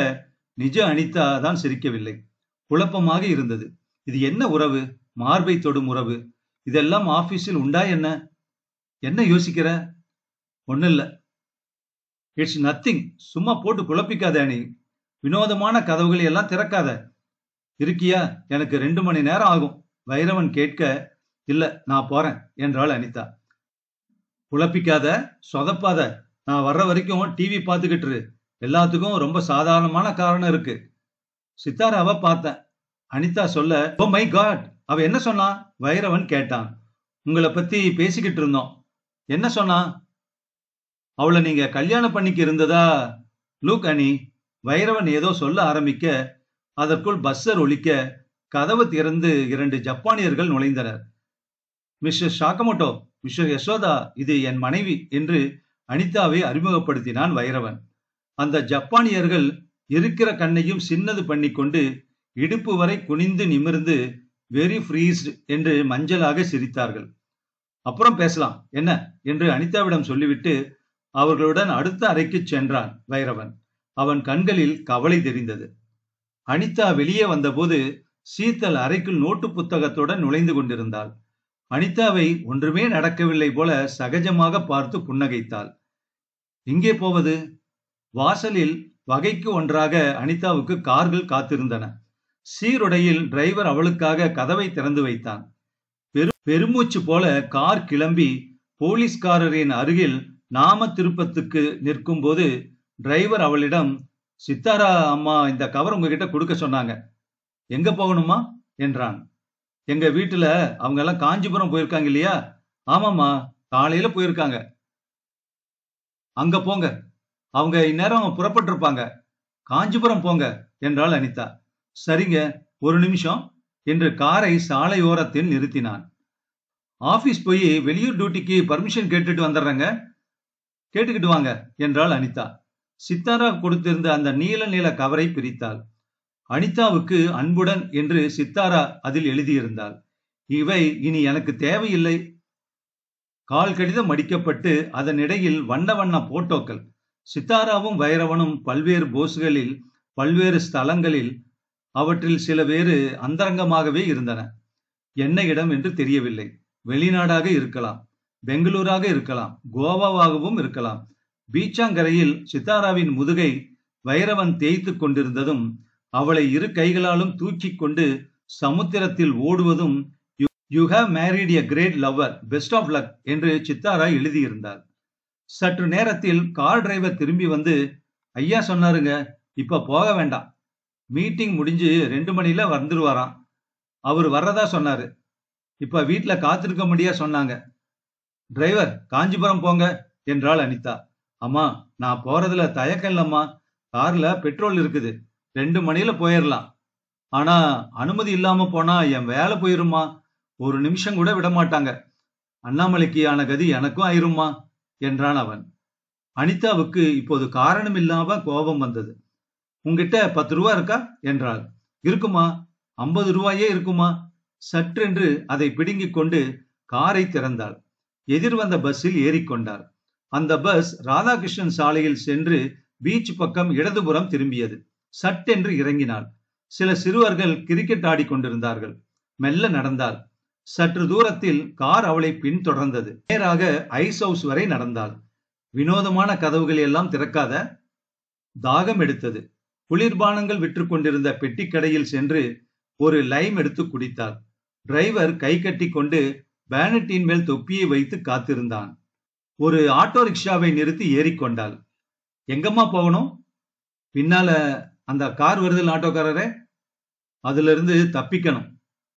நிஜ அனிதா தான் சிரிக்கவில்லை. குழப்பமாக இருந்தது. இது என்ன உறவு? மார்பை தொடும் உறவு. இதெல்லாம் ஆபீஸில் உண்டா என்ன? என்ன யோசிக்கிற? ஒன்னும் இல்ல. It's nothing. சும்மா போட்டு குழப்பிக்காத அனி. வினோதமான கதவுகளை எல்லாம் திறக்காத. இருக்கியா? எனக்கு 2 மணி நேரம் ஆகும். வைரவன் கேட்க, இல்ல நான் போறேன் என்றாள் அனிதா. குழப்பிக்காத, சொதப்பாத. நான் வர்ற வரைக்கும் டிவி பார்த்துக்கிட்டு இரு. எல்லாத்துக்கும் ரொம்ப சாதாரணமான காரணம் இருக்கு. சித்தாராவை பார்த்தேன். அனிதா சொல்ல, ஓ மை காட், அவ என்ன சொன்னா? வைரவன் கேட்டான். உங்களை பத்தி பேசிக்கிட்டு இருந்தோம். என்ன சொன்னா? அவளை நீங்க கல்யாணம் பண்ணிக்க இருந்ததா? லூக் அனி, வைரவன் ஏதோ சொல்ல ஆரம்பிக்க அதற்குள் பஸ்ஸர் ஒலிக்க கதவு திறந்து 2 ஜப்பானியர்கள் நுழைந்தனர். மிஸ்டர் ஷாக்கமோட்டோ, மிஸ்டர் யசோதா, இது என் மனைவி என்று அனிதாவை அறிமுகப்படுத்தினான் வைரவன். அந்த ஜப்பானியர்கள் இருக்கிற கண்ணையும் சின்னது பண்ணிக்கொண்டு இடுப்பு வரை குனிந்து நிமிர்ந்து வெரி ஃப்ரீஸ்ட் என்று மஞ்சளாக சிரித்தார்கள். அப்புறம் பேசலாம் என்ன என்று அனிதாவிடம் சொல்லிவிட்டு அவர்களுடன் அடுத்த அறைக்கு சென்றான் வைரவன். அவன் கண்களில் கவலை தெரிந்தது. அனிதா வெளியே வந்தபோது சீத்தல் அறைக்குள் நோட்டு புத்தகத்துடன் நுழைந்து கொண்டிருந்தாள். அனிதாவை ஒன்றுமே நடக்கவில்லை போல சகஜமாக பார்த்து புன்னகைத்தாள். எங்கே போவது? வாசலில் வகைக்கு ஒன்றாக அனிதாவுக்கு கார்கள் காத்திருந்தன. சீருடையில் டிரைவர் அவளுக்காக கதவை திறந்து வைத்தான். பெருமூச்சு போல கார் கிளம்பி போலீஸ்காரரின் அருகில் நாம திருப்பத்துக்கு நிற்கும் போது டிரைவர் அவளிடம், சித்தாரா அம்மா இந்த கவர் உங்ககிட்ட கொடுக்க சொன்னாங்க. எங்க போகணுமா என்றான். எங்க வீட்டுல அவங்க எல்லாம் காஞ்சிபுரம் போயிருக்காங்க இல்லையா? ஆமாமா, காலையில போயிருக்காங்க. அங்க போங்க, அவங்க இந்நேரம் புறப்பட்டு இருப்பாங்க. காஞ்சிபுரம் போங்க என்றாள் அனிதா. சரிங்க, ஒரு நிமிஷம் என்று காரை சாலையோரத்தில் நிறுத்தினான். ஆபீஸ் போய் வெளியூர் டியூட்டிக்கு பர்மிஷன் கேட்டுட்டு வந்துடுறேங்க. கேட்டுக்கிட்டு வாங்க என்றாள் அனிதா. சித்தாரா கொடுத்திருந்த அந்த நீல நீல கவரை பிரித்தாள். அனிதாவுக்கு அன்புடன் என்று சித்தாரா அதில் எழுதியிருந்தாள். இவை இனி எனக்கு தேவையில்லை. கால் கடிதம் மடிக்கப்பட்டு அதன் இடையில் வண்ண வண்ண போட்டோக்கள். சித்தாராவும் வைரவனும் பல்வேறு போஸ்களில் பல்வேறு ஸ்தலங்களில், அவற்றில் சில வேறு அந்தரங்கமாகவே இருந்தன. என்ன இடம் என்று தெரியவில்லை. வெளிநாடாக இருக்கலாம், பெங்களூராக இருக்கலாம், கோவாவாகவும் இருக்கலாம். பீச்சாங்கரையில் சித்தாராவின் முதுகை வைரவன் தேய்த்து கொண்டிருந்ததும், அவளை இரு கைகளாலும் தூக்கி கொண்டு சமுத்திரத்தில் ஓடுவதும், you have married a great lover, best of luck என்று சித்தாரா எழுதியிருந்தார். சற்று நேரத்தில் கார் டிரைவர் திரும்பி வந்து, ஐயா சொன்னாருங்க, இப்ப போக வேண்டாம், மீட்டிங் முடிஞ்சு 2 மணில வந்துருவாராம். அவர் வர்றதா சொன்னாரு. இப்ப வீட்டுல காத்திருக்க முடியா சொன்னாங்க. டிரைவர் காஞ்சிபுரம் போங்க என்றாள் அனிதா. அம்மா, நான் போறதுல தயக்கம் இல்லம்மா. கார்ல பெட்ரோல் இருக்குது. 2 மணில போயிடலாம். ஆனா அனுமதி இல்லாம போனா என் வேலை போயிருமா. ஒரு நிமிஷம் கூட விட மாட்டாங்க. அண்ணாமலைக்கு ஆன கதி எனக்கும் ஆயிருமா என்றான் அவன். அனிதாவுக்கு இப்போது காரணம் இல்லாம கோபம் வந்தது. உங்ககிட்ட 10 ரூபா இருக்கா என்றாள். இருக்குமா. 50 ரூபாயே இருக்குமா. சற்றென்று அதை பிடுங்கிக் கொண்டு காரை திறந்தாள். எதிர் வந்த பஸ்ஸில் ஏறிக்கொண்டாள். அந்த பஸ் ராதாகிருஷ்ணன் சாலையில் சென்று பீச் பக்கம் இடதுபுறம் திரும்பியது. சட்டென்று இறங்கினாள். சில சிறுவர்கள் கிரிக்கெட் ஆடி கொண்டிருந்தார்கள். மெல்ல நடந்தாள். சற்று தூரத்தில் கார் அவளை பின்தொடர்ந்தது. நேராக ஐஸ் ஹவுஸ் வரை நடந்தாள். வினோதமான கதவுகள் எல்லாம் திறக்காத. தாகம் எடுத்தது. குளிர்பானங்கள் விற்று கொண்டிருந்த பெட்டி கடையில் சென்று ஒரு லைம் எடுத்து குடித்தாள். டிரைவர் கை கட்டி கொண்டு பேனட்டின் மேல் தொப்பியை வைத்து காத்திருந்தான். ஒரு ஆட்டோ ரிக்ஷாவை நிறுத்தி ஏறிக்கொண்டாள். எங்கம்மா போகணும்? பின்னால அந்த கார் வருது ஆட்டோக்காரரே, அதுல இருந்து தப்பிக்கணும்.